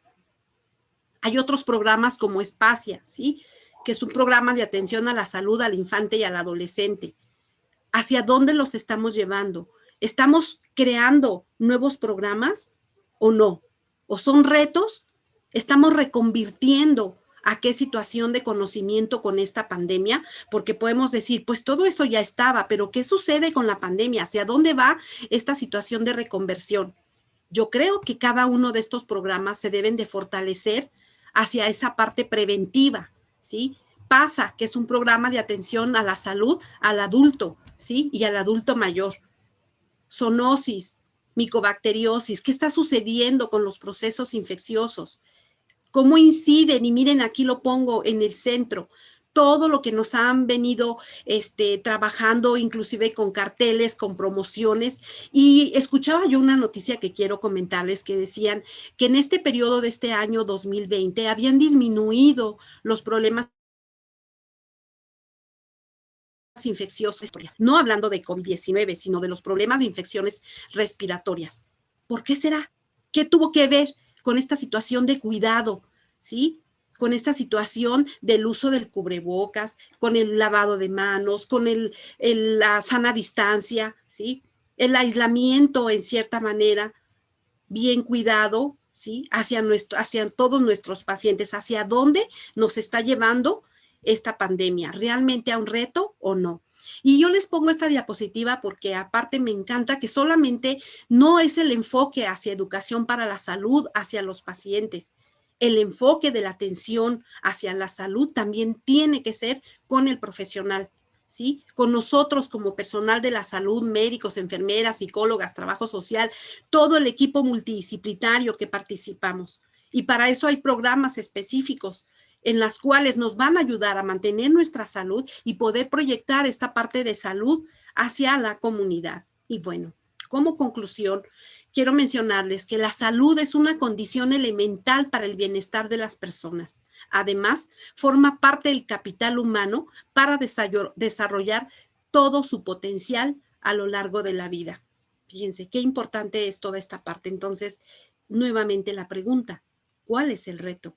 Hay otros programas como Espacia, ¿sí? Que es un programa de atención a la salud al infante y al adolescente. ¿Hacia dónde los estamos llevando? ¿Estamos creando nuevos programas o no? ¿O son retos? ¿Estamos reconvirtiendo a qué situación de conocimiento con esta pandemia? Porque podemos decir, pues todo eso ya estaba, pero ¿qué sucede con la pandemia? ¿Hacia dónde va esta situación de reconversión? Yo creo que cada uno de estos programas se deben de fortalecer hacia esa parte preventiva, ¿sí? PASA, que es un programa de atención a la salud al adulto, ¿sí? Y al adulto mayor. Zoonosis, micobacteriosis, ¿qué está sucediendo con los procesos infecciosos? ¿Cómo inciden? Y miren, aquí lo pongo en el centro. Todo lo que nos han venido trabajando, inclusive con carteles, con promociones. Y escuchaba yo una noticia que quiero comentarles que decían que en este periodo de este año 2020 habían disminuido los problemas infecciosos, no hablando de COVID-19, sino de los problemas de infecciones respiratorias. ¿Por qué será? ¿Qué tuvo que ver con esta situación de cuidado? ¿Sí? Con esta situación del uso del cubrebocas, con el lavado de manos, con la sana distancia, ¿sí? El aislamiento en cierta manera, bien cuidado, ¿sí? Hacia todos nuestros pacientes, hacia dónde nos está llevando esta pandemia, ¿realmente a un reto o no? Y yo les pongo esta diapositiva porque aparte me encanta que solamente no es el enfoque hacia educación para la salud, hacia los pacientes. El enfoque de la atención hacia la salud también tiene que ser con el profesional, ¿sí? Con nosotros como personal de la salud, médicos, enfermeras, psicólogas, trabajo social, todo el equipo multidisciplinario que participamos. Y para eso hay programas específicos en las cuales nos van a ayudar a mantener nuestra salud y poder proyectar esta parte de salud hacia la comunidad. Y bueno, como conclusión, quiero mencionarles que la salud es una condición elemental para el bienestar de las personas. Además, forma parte del capital humano para desarrollar todo su potencial a lo largo de la vida. Fíjense, qué importante es toda esta parte. Entonces, nuevamente la pregunta, ¿cuál es el reto?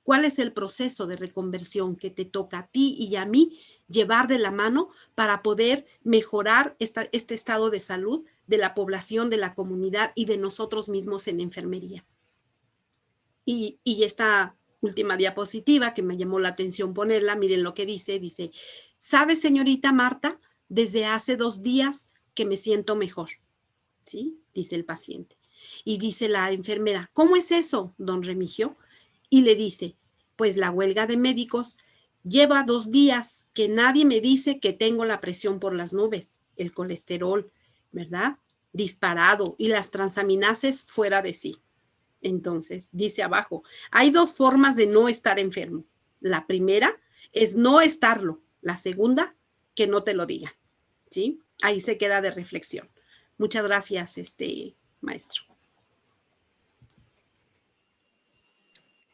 ¿Cuál es el proceso de reconversión que te toca a ti y a mí llevar de la mano para poder mejorar este estado de salud de la población, de la comunidad y de nosotros mismos en enfermería? Y esta última diapositiva que me llamó la atención ponerla, miren lo que dice, ¿sabe, señorita Marta? Desde hace 2 días que me siento mejor, ¿sí? Dice el paciente. Y dice la enfermera, ¿cómo es eso, don Remigio? Y le dice, pues la huelga de médicos lleva 2 días que nadie me dice que tengo la presión por las nubes, el colesterol, ¿verdad? Disparado y las transaminases fuera de sí. Entonces, dice abajo, hay 2 formas de no estar enfermo. La primera es no estarlo. La segunda, que no te lo digan, ¿sí? Ahí se queda de reflexión. Muchas gracias, maestro.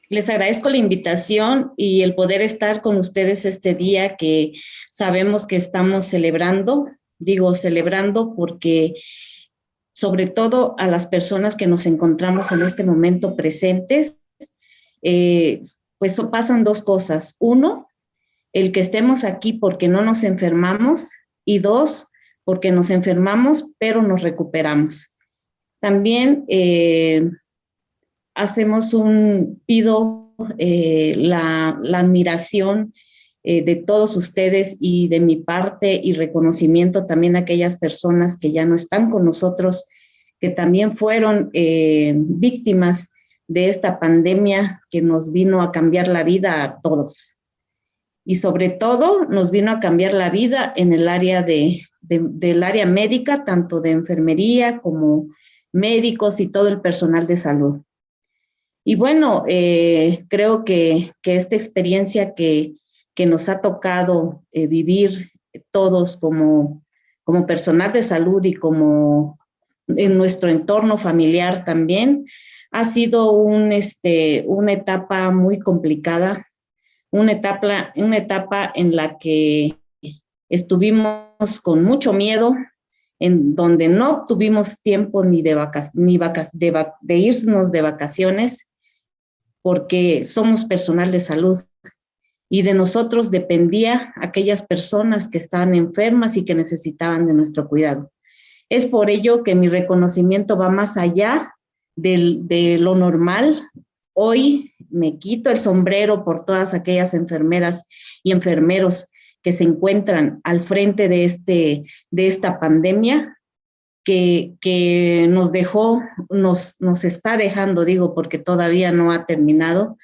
Les agradezco la invitación y el poder estar con ustedes este día que sabemos que estamos celebrando. Digo celebrando porque sobre todo a las personas que nos encontramos en este momento presentes, pues pasan 2 cosas. 1, el que estemos aquí porque no nos enfermamos, y 2, porque nos enfermamos pero nos recuperamos. También pido la admiración de todos ustedes y de mi parte y reconocimiento también a aquellas personas que ya no están con nosotros, que también fueron víctimas de esta pandemia que nos vino a cambiar la vida a todos. Y sobre todo nos vino a cambiar la vida en el área del área médica, tanto de enfermería como médicos y todo el personal de salud. Y bueno, creo que esta experiencia que nos ha tocado vivir todos como personal de salud y como en nuestro entorno familiar también, ha sido una etapa muy complicada, una etapa en la que estuvimos con mucho miedo, en donde no tuvimos tiempo ni de irnos de vacaciones, porque somos personal de salud y de nosotros dependía aquellas personas que estaban enfermas y que necesitaban de nuestro cuidado. Es por ello que mi reconocimiento va más allá de lo normal. Hoy me quito el sombrero por todas aquellas enfermeras y enfermeros que se encuentran al frente de esta pandemia, que nos dejó, nos está dejando, digo, porque todavía no ha terminado,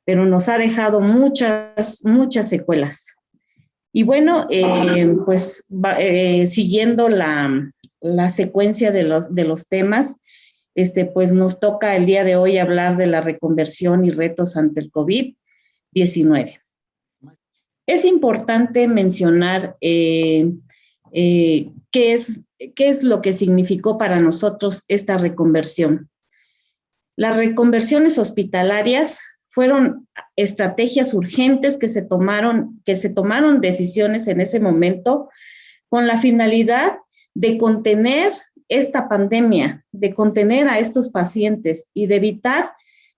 pero nos ha dejado muchas secuelas. Y bueno, pues siguiendo la secuencia de los temas, pues nos toca el día de hoy hablar de la reconversión y retos ante el COVID-19. Es importante mencionar qué es lo que significó para nosotros esta reconversión. Las reconversiones hospitalarias fueron estrategias urgentes que se tomaron decisiones en ese momento con la finalidad de contener esta pandemia, de contener a estos pacientes y de evitar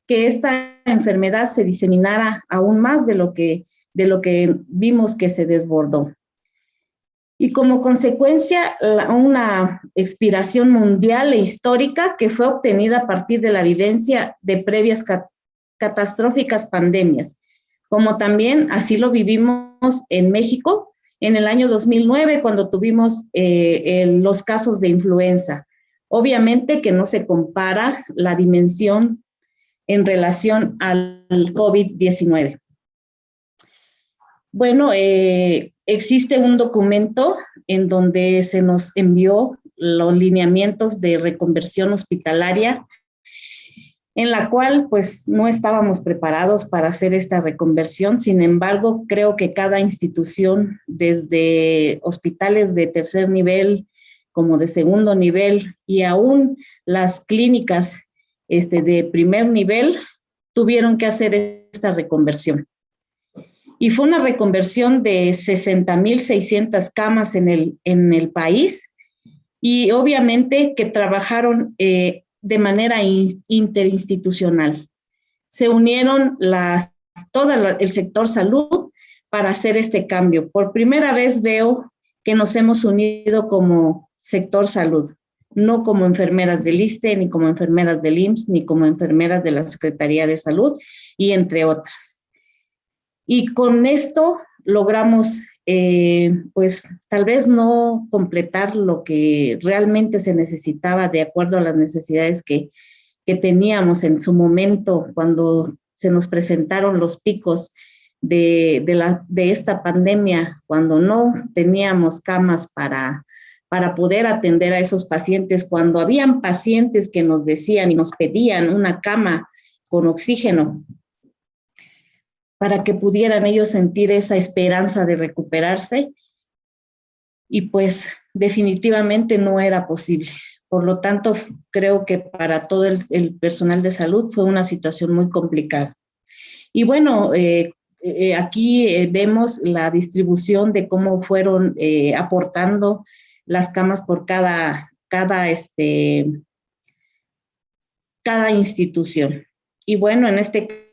que esta enfermedad se diseminara aún más de lo que vimos que se desbordó. Y como consecuencia, una inspiración mundial e histórica que fue obtenida a partir de la vivencia de previas catastróficas pandemias, como también así lo vivimos en México en el año 2009, cuando tuvimos los casos de influenza. Obviamente que no se compara la dimensión en relación al COVID-19. Bueno, existe un documento en donde se nos envió los lineamientos de reconversión hospitalaria, en la cual pues no estábamos preparados para hacer esta reconversión. Sin embargo, creo que cada institución, desde hospitales de tercer nivel como de segundo nivel y aún las clínicas de primer nivel, tuvieron que hacer esta reconversión. Y fue una reconversión de 60,600 camas en el país, y obviamente que trabajaron de manera interinstitucional. Se unieron todo el sector salud para hacer este cambio. Por primera vez veo que nos hemos unido como sector salud, no como enfermeras del ISSSTE, ni como enfermeras del IMSS, ni como enfermeras de la Secretaría de Salud, y entre otras. Y con esto logramos, pues, tal vez no completar lo que realmente se necesitaba de acuerdo a las necesidades que teníamos en su momento cuando se nos presentaron los picos de esta pandemia, cuando no teníamos camas para poder atender a esos pacientes, cuando habían pacientes que nos decían y nos pedían una cama con oxígeno para que pudieran ellos sentir esa esperanza de recuperarse, y pues definitivamente no era posible. Por lo tanto, creo que para todo el personal de salud fue una situación muy complicada. Y bueno, aquí vemos la distribución de cómo fueron aportando las camas por cada institución. Y bueno, en este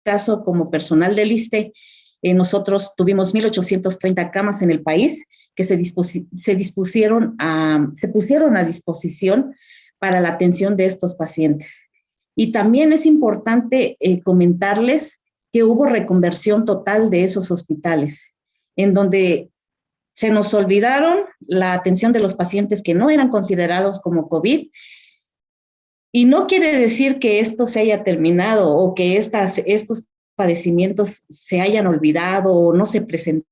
caso, como personal del ISSSTE, nosotros tuvimos 1,830 camas en el país que se pusieron a disposición para la atención de estos pacientes. Y también es importante comentarles que hubo reconversión total de esos hospitales, en donde se nos olvidaron la atención de los pacientes que no eran considerados como COVID. Y no quiere decir que esto se haya terminado o que estos padecimientos se hayan olvidado o no se presentaron.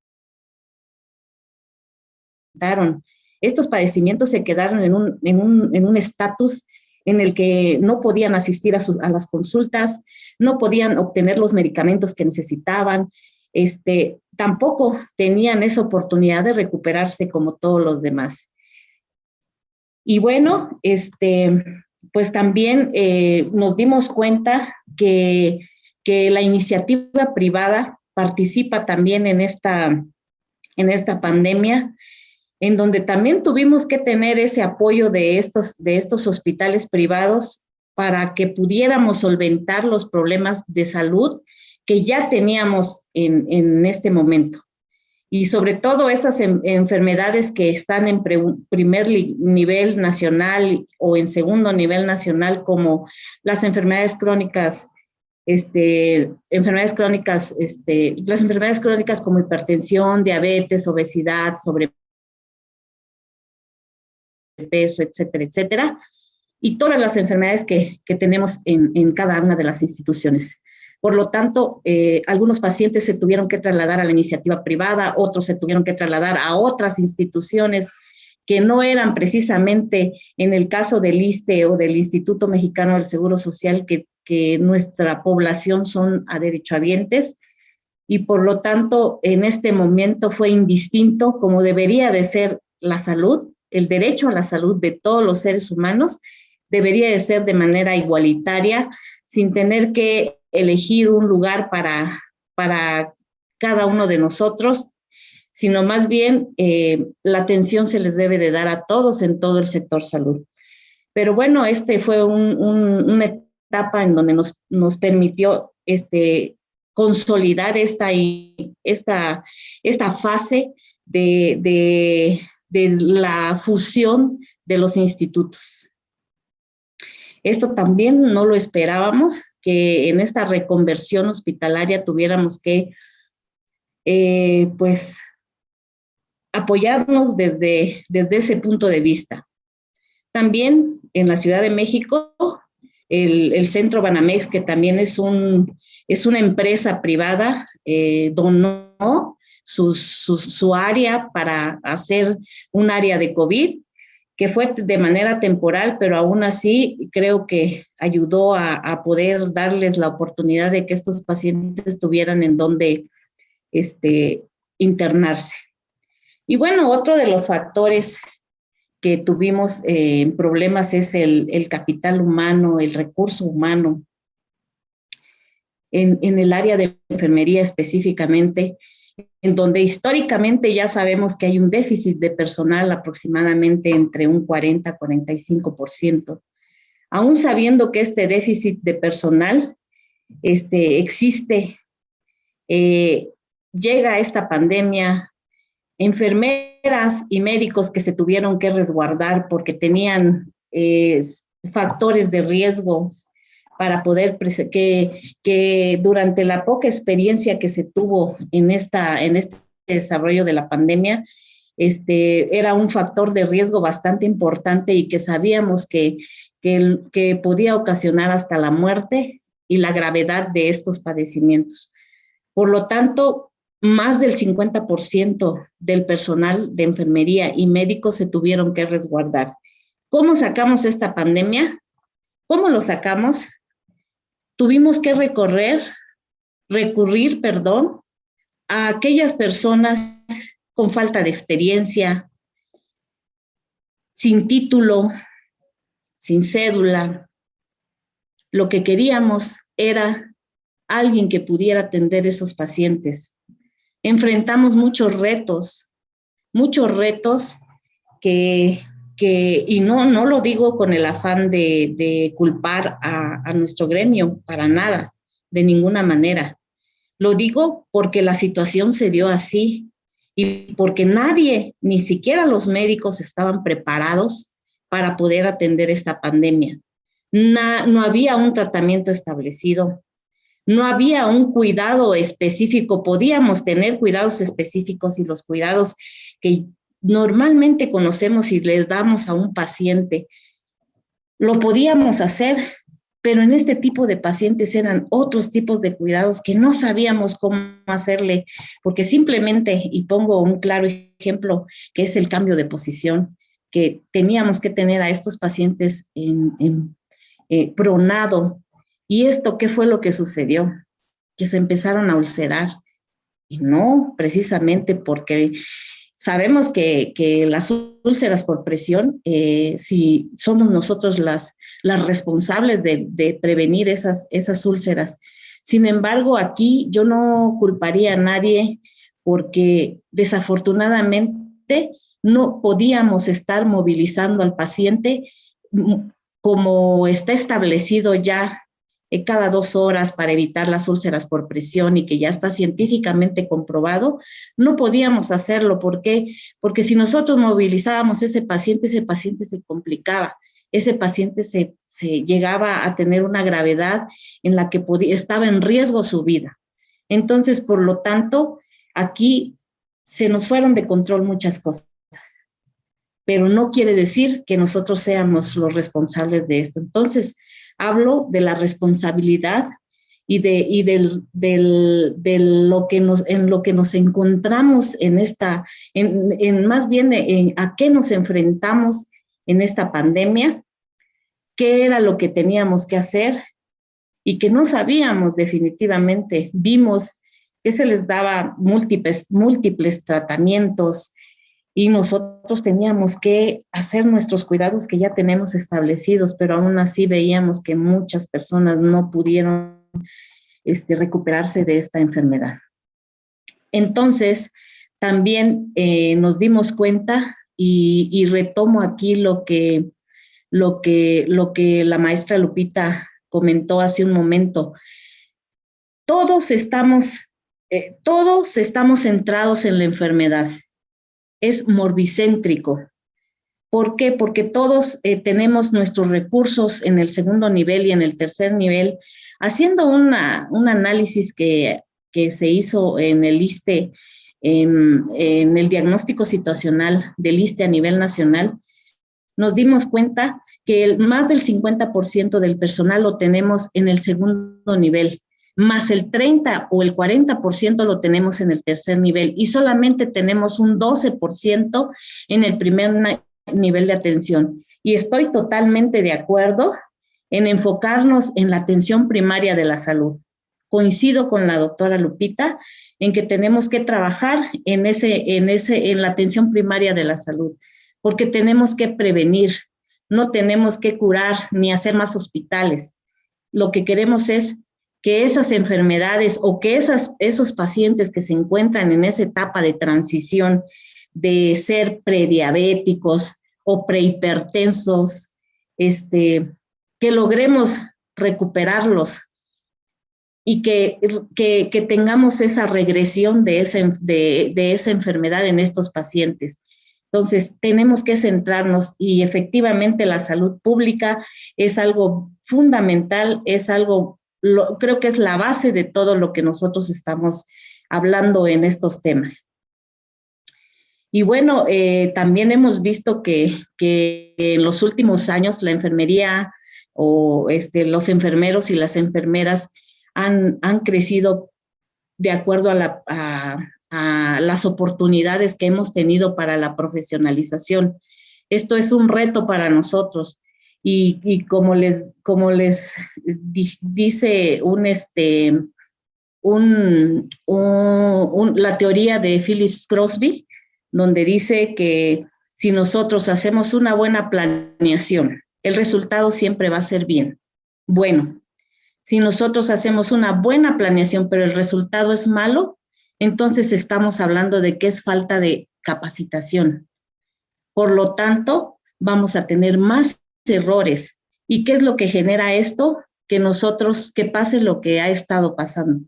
Estos padecimientos se quedaron en un estatus en el que no podían asistir a las consultas, no podían obtener los medicamentos que necesitaban, tampoco tenían esa oportunidad de recuperarse como todos los demás. Y bueno, pues también nos dimos cuenta que la iniciativa privada participa también en esta pandemia, en donde también tuvimos que tener ese apoyo de estos hospitales privados para que pudiéramos solventar los problemas de salud que ya teníamos en este momento. Y sobre todo esas enfermedades que están en primer nivel nacional o en segundo nivel nacional, como las enfermedades crónicas, las enfermedades crónicas como hipertensión, diabetes, obesidad, sobrepeso, etcétera, etcétera, y todas las enfermedades que tenemos en cada una de las instituciones. Por lo tanto, algunos pacientes se tuvieron que trasladar a la iniciativa privada, otros se tuvieron que trasladar a otras instituciones que no eran precisamente, en el caso del ISSSTE o del Instituto Mexicano del Seguro Social, que nuestra población son derechohabientes, y por lo tanto, en este momento fue indistinto como debería de ser la salud. El derecho a la salud de todos los seres humanos debería de ser de manera igualitaria, sin tener que elegir un lugar para cada uno de nosotros, sino más bien la atención se les debe de dar a todos en todo el sector salud. Pero bueno, fue una etapa en donde nos permitió consolidar esta fase de la fusión de los institutos. Esto también no lo esperábamos, que en esta reconversión hospitalaria tuviéramos que, pues, apoyarnos desde ese punto de vista. También en la Ciudad de México el Centro Banamex, que también es una empresa privada, donó su área para hacer un área de COVID, que fue de manera temporal, pero aún así creo que ayudó a poder darles la oportunidad de que estos pacientes tuvieran en donde internarse. Y bueno, otro de los factores que tuvimos problemas es el capital humano, el recurso humano. En el área de enfermería específicamente, en donde históricamente ya sabemos que hay un déficit de personal aproximadamente entre un 40 a 45%. Aún sabiendo que este déficit de personal existe, llega esta pandemia, enfermeras y médicos que se tuvieron que resguardar porque tenían factores de riesgo para poder, que durante la poca experiencia que se tuvo en este desarrollo de la pandemia, era un factor de riesgo bastante importante y que sabíamos que podía ocasionar hasta la muerte y la gravedad de estos padecimientos. Por lo tanto, más del 50% del personal de enfermería y médicos se tuvieron que resguardar. ¿Cómo sacamos esta pandemia? ¿Cómo lo sacamos? Tuvimos que recurrir, a aquellas personas con falta de experiencia, sin título, sin cédula. Lo que queríamos era alguien que pudiera atender esos pacientes. Enfrentamos muchos retos y no lo digo con el afán de culpar a nuestro gremio, para nada, de ninguna manera. Lo digo porque la situación se dio así y porque nadie, ni siquiera los médicos, estaban preparados para poder atender esta pandemia. No había un tratamiento establecido, no había un cuidado específico. Podíamos tener cuidados específicos y los cuidados que normalmente conocemos y le damos a un paciente, lo podíamos hacer, pero en este tipo de pacientes eran otros tipos de cuidados que no sabíamos cómo hacerle, porque simplemente, y pongo un claro ejemplo, que es el cambio de posición, que teníamos que tener a estos pacientes pronado. ¿Y esto qué fue lo que sucedió? Que se empezaron a ulcerar. Y no precisamente porque sabemos que las úlceras por presión, si somos nosotros las responsables de prevenir esas úlceras. Sin embargo, aquí yo no culparía a nadie porque desafortunadamente no podíamos estar movilizando al paciente como está establecido ya cada 2 horas para evitar las úlceras por presión y que ya está científicamente comprobado. No podíamos hacerlo. ¿Por qué? Porque si nosotros movilizábamos ese paciente se complicaba. Ese paciente se llegaba a tener una gravedad en la que estaba en riesgo su vida. Entonces, por lo tanto, aquí se nos fueron de control muchas cosas, pero no quiere decir que nosotros seamos los responsables de esto. Entonces, hablo de la responsabilidad y de lo que nos encontramos más bien a qué nos enfrentamos en esta pandemia, qué era lo que teníamos que hacer y que no sabíamos definitivamente. Vimos que se les daba múltiples tratamientos y nosotros teníamos que hacer nuestros cuidados que ya tenemos establecidos, pero aún así veíamos que muchas personas no pudieron recuperarse de esta enfermedad. Entonces, también nos dimos cuenta y retomo aquí lo que la maestra Lupita comentó hace un momento. Todos estamos centrados en la enfermedad. Es morbicéntrico. ¿Por qué? Porque todos tenemos nuestros recursos en el segundo nivel y en el tercer nivel. Haciendo un análisis que se hizo en el ISSSTE, en el diagnóstico situacional del ISSSTE a nivel nacional, nos dimos cuenta que más del 50% del personal lo tenemos en el segundo nivel, más el 30 o el 40% lo tenemos en el tercer nivel y solamente tenemos un 12% en el primer nivel de atención. Y estoy totalmente de acuerdo en enfocarnos en la atención primaria de la salud. Coincido con la doctora Lupita en que tenemos que trabajar en la atención primaria de la salud, porque tenemos que prevenir, no tenemos que curar ni hacer más hospitales. Lo que queremos es que esas enfermedades o que esos pacientes que se encuentran en esa etapa de transición de ser prediabéticos o prehipertensos, que logremos recuperarlos y que tengamos esa regresión de esa enfermedad en estos pacientes. Entonces, tenemos que centrarnos y efectivamente la salud pública es algo fundamental, es algo, creo que es la base de todo lo que nosotros estamos hablando en estos temas. Y bueno, también hemos visto que en los últimos años la enfermería o los enfermeros y las enfermeras han crecido de acuerdo a las oportunidades que hemos tenido para la profesionalización. Esto es un reto para nosotros y como les dice la teoría de Phillips Crosby, donde dice que si nosotros hacemos una buena planeación, el resultado siempre va a ser bien. Bueno, si nosotros hacemos una buena planeación, pero el resultado es malo, entonces estamos hablando de que es falta de capacitación. Por lo tanto, vamos a tener más errores. ¿Y qué es lo que genera esto? Que pase lo que ha estado pasando.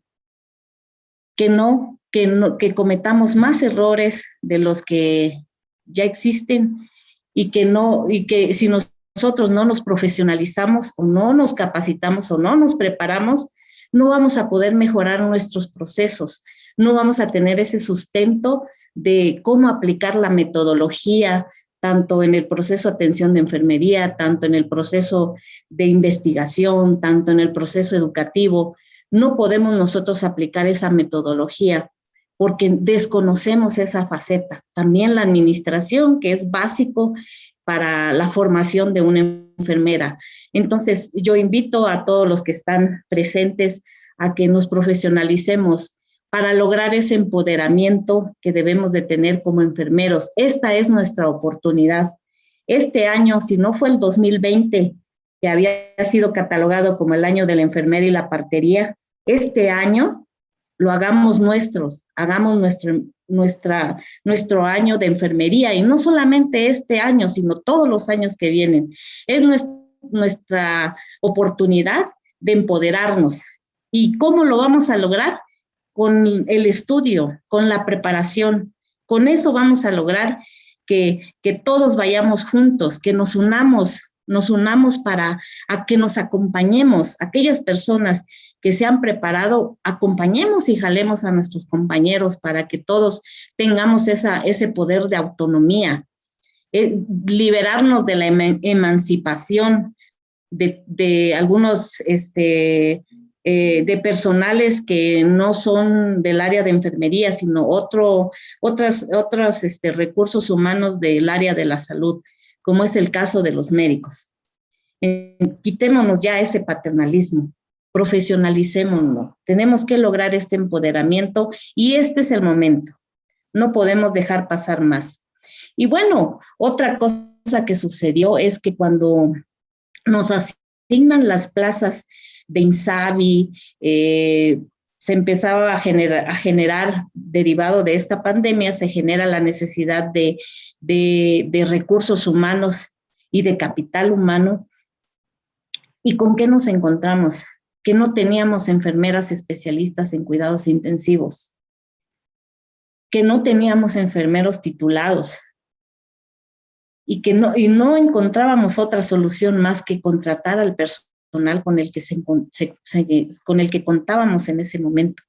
Que cometamos más errores de los que ya existen y que si nosotros no nos profesionalizamos o no nos capacitamos o no nos preparamos, no vamos a poder mejorar nuestros procesos, no vamos a tener ese sustento de cómo aplicar la metodología, tanto en el proceso de atención de enfermería, tanto en el proceso de investigación, tanto en el proceso educativo. No podemos nosotros aplicar esa metodología porque desconocemos esa faceta. También la administración, que es básico para la formación de una enfermera. Entonces, yo invito a todos los que están presentes a que nos profesionalicemos para lograr ese empoderamiento que debemos de tener como enfermeros. Esta es nuestra oportunidad. Este año, si no fue el 2020, que había sido catalogado como el año de la enfermera y la partería, este año lo hagamos hagamos nuestro año de enfermería, y no solamente este año, sino todos los años que vienen. Es nuestra oportunidad de empoderarnos. ¿Y cómo lo vamos a lograr? Con el estudio, con la preparación. Con eso vamos a lograr que todos vayamos juntos, que nos unamos para que nos acompañemos. Aquellas personas que se han preparado, acompañemos y jalemos a nuestros compañeros para que todos tengamos ese poder de autonomía, liberarnos de la emancipación de algunos de personales que no son del área de enfermería, sino otros recursos humanos del área de la salud, como es el caso de los médicos. Quitémonos ya ese paternalismo, profesionalicémonos, tenemos que lograr este empoderamiento y este es el momento, no podemos dejar pasar más. Y bueno, otra cosa que sucedió es que cuando nos asignan las plazas de INSABI, se empezaba a generar, derivado de esta pandemia, se genera la necesidad de recursos humanos y de capital humano. ¿Y con qué nos encontramos? Que no teníamos enfermeras especialistas en cuidados intensivos, que no teníamos enfermeros titulados y no encontrábamos otra solución más que contratar al personal con el que contábamos en ese momento.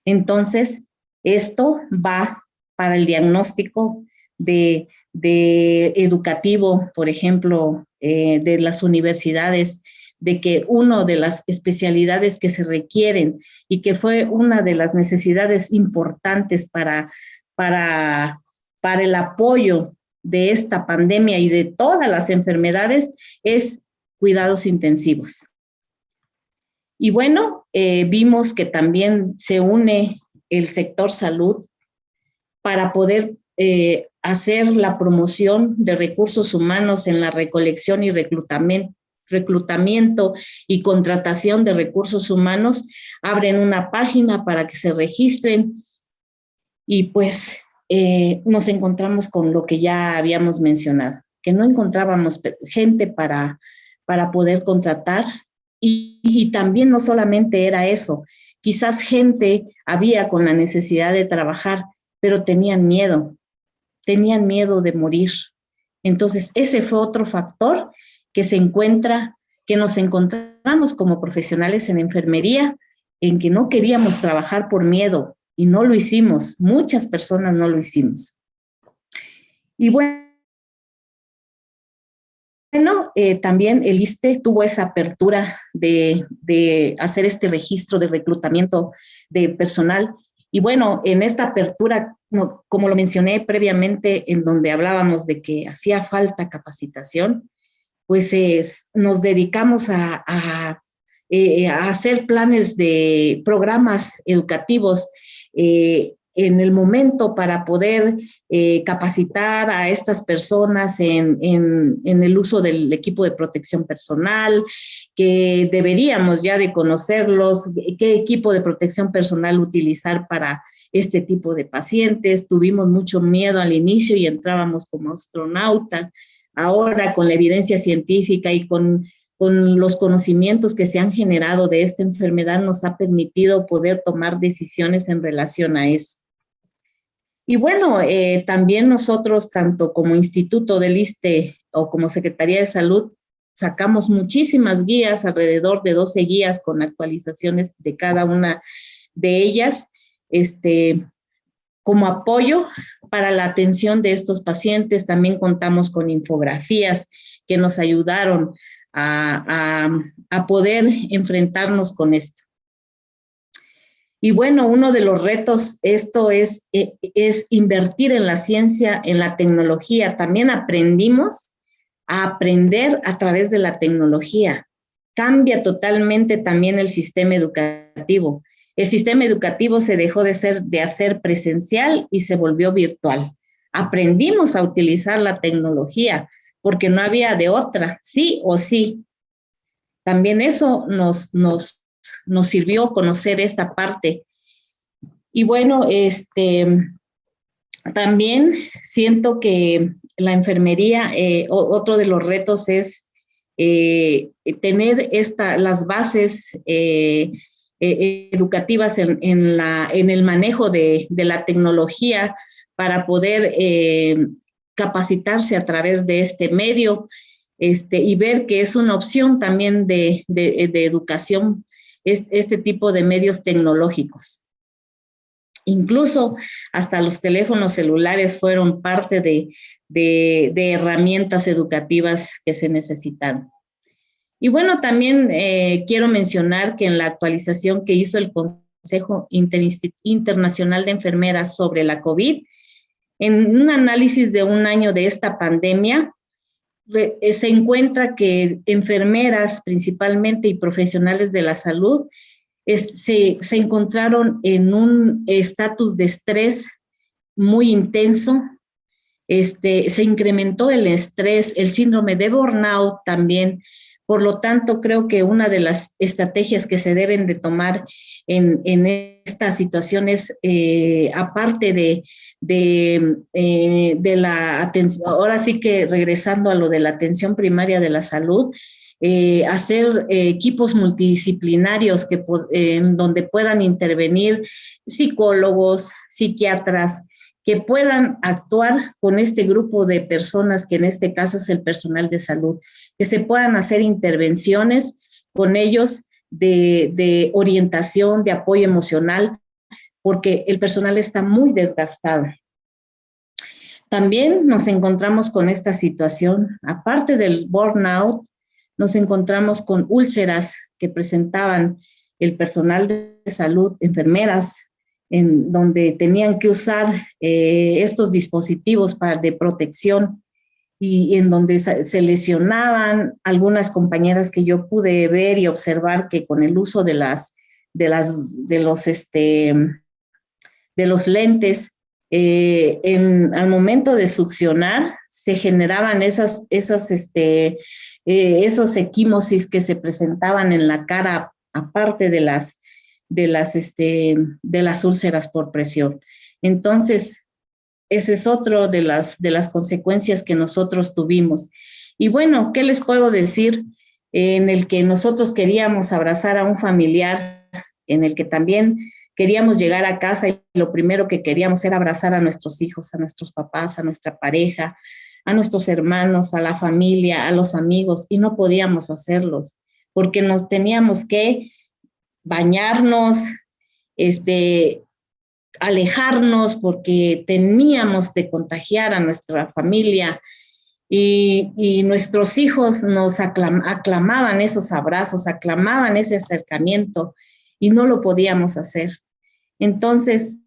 Entonces, esto va para el diagnóstico de educativo, por ejemplo, de las universidades, de que una de las especialidades que se requieren y que fue una de las necesidades importantes para el apoyo de esta pandemia y de todas las enfermedades es cuidados intensivos. Y bueno, vimos que también se une el sector salud para poder hacer la promoción de recursos humanos en la recolección y reclutamiento y contratación de recursos humanos. Abren una página para que se registren y pues nos encontramos con lo que ya habíamos mencionado, que no encontrábamos gente para poder contratar y también no solamente era eso, quizás gente había con la necesidad de trabajar, pero tenían miedo de morir. Entonces, ese fue otro factor que nos encontramos como profesionales en enfermería, en que no queríamos trabajar por miedo y no lo hicimos. Muchas personas no lo hicimos. Y bueno, también el ISSSTE tuvo esa apertura de hacer este registro de reclutamiento de personal. Y bueno, en esta apertura, como lo mencioné previamente, en donde hablábamos de que hacía falta capacitación, pues nos dedicamos a hacer planes de programas educativos en el momento para poder capacitar a estas personas en el uso del equipo de protección personal, que deberíamos ya de conocerlos, qué equipo de protección personal utilizar para este tipo de pacientes. Tuvimos mucho miedo al inicio y entrábamos como astronauta. Ahora, con la evidencia científica y con los conocimientos que se han generado de esta enfermedad, nos ha permitido poder tomar decisiones en relación a eso. Y bueno, también nosotros, tanto como Instituto del ISSSTE o como Secretaría de Salud, sacamos muchísimas guías, alrededor de 12 guías con actualizaciones de cada una de ellas, como apoyo para la atención de estos pacientes. También contamos con infografías que nos ayudaron a poder enfrentarnos con esto. Y bueno, uno de los retos, esto es invertir en la ciencia, en la tecnología. También aprendimos a aprender a través de la tecnología. Cambia totalmente también el sistema educativo. El sistema educativo se dejó de hacer presencial y se volvió virtual. Aprendimos a utilizar la tecnología porque no había de otra, sí o sí. También eso nos sirvió conocer esta parte. Y bueno, también siento que la enfermería, otro de los retos es tener las bases educativas en el manejo de la tecnología para poder capacitarse a través de este medio y ver que es una opción también de educación este tipo de medios tecnológicos. Incluso hasta los teléfonos celulares fueron parte de herramientas educativas que se necesitaron. Y bueno, también quiero mencionar que en la actualización que hizo el Consejo Internacional de Enfermeras sobre la COVID, en un análisis de un año de esta pandemia, se encuentra que enfermeras principalmente y profesionales de la salud se encontraron en un estatus de estrés muy intenso. Se incrementó el estrés, el síndrome de burnout también. Por lo tanto, creo que una de las estrategias que se deben de tomar en estas situaciones, aparte de la atención, ahora sí que regresando a lo de la atención primaria de la salud, hacer equipos multidisciplinarios en donde puedan intervenir psicólogos, psiquiatras, que puedan actuar con este grupo de personas, que en este caso es el personal de salud, que se puedan hacer intervenciones con ellos de orientación, de apoyo emocional, porque el personal está muy desgastado. También nos encontramos con esta situación, aparte del burnout, nos encontramos con úlceras que presentaban el personal de salud, enfermeras, en donde tenían que usar estos dispositivos de protección y en donde se lesionaban algunas compañeras que yo pude ver y observar que con el uso de los lentes, al momento de succionar se generaban esos equimosis que se presentaban en la cara, aparte de las úlceras por presión. Entonces, ese es otro de las consecuencias que nosotros tuvimos. Y bueno, ¿qué les puedo decir? En el que nosotros queríamos abrazar a un familiar, en el que también queríamos llegar a casa y lo primero que queríamos era abrazar a nuestros hijos, a nuestros papás, a nuestra pareja, a nuestros hermanos, a la familia, a los amigos, y no podíamos hacerlos, porque nos teníamos que bañarnos, alejarnos, porque teníamos de contagiar a nuestra familia, y nuestros hijos nos aclamaban esos abrazos, aclamaban ese acercamiento, y no lo podíamos hacer. Entonces,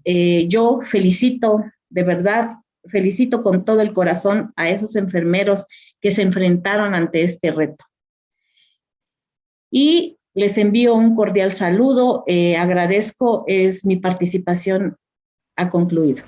yo felicito, de verdad, felicito con todo el corazón a esos enfermeros que se enfrentaron ante este reto. Y les envío un cordial saludo, agradezco, mi participación ha concluido.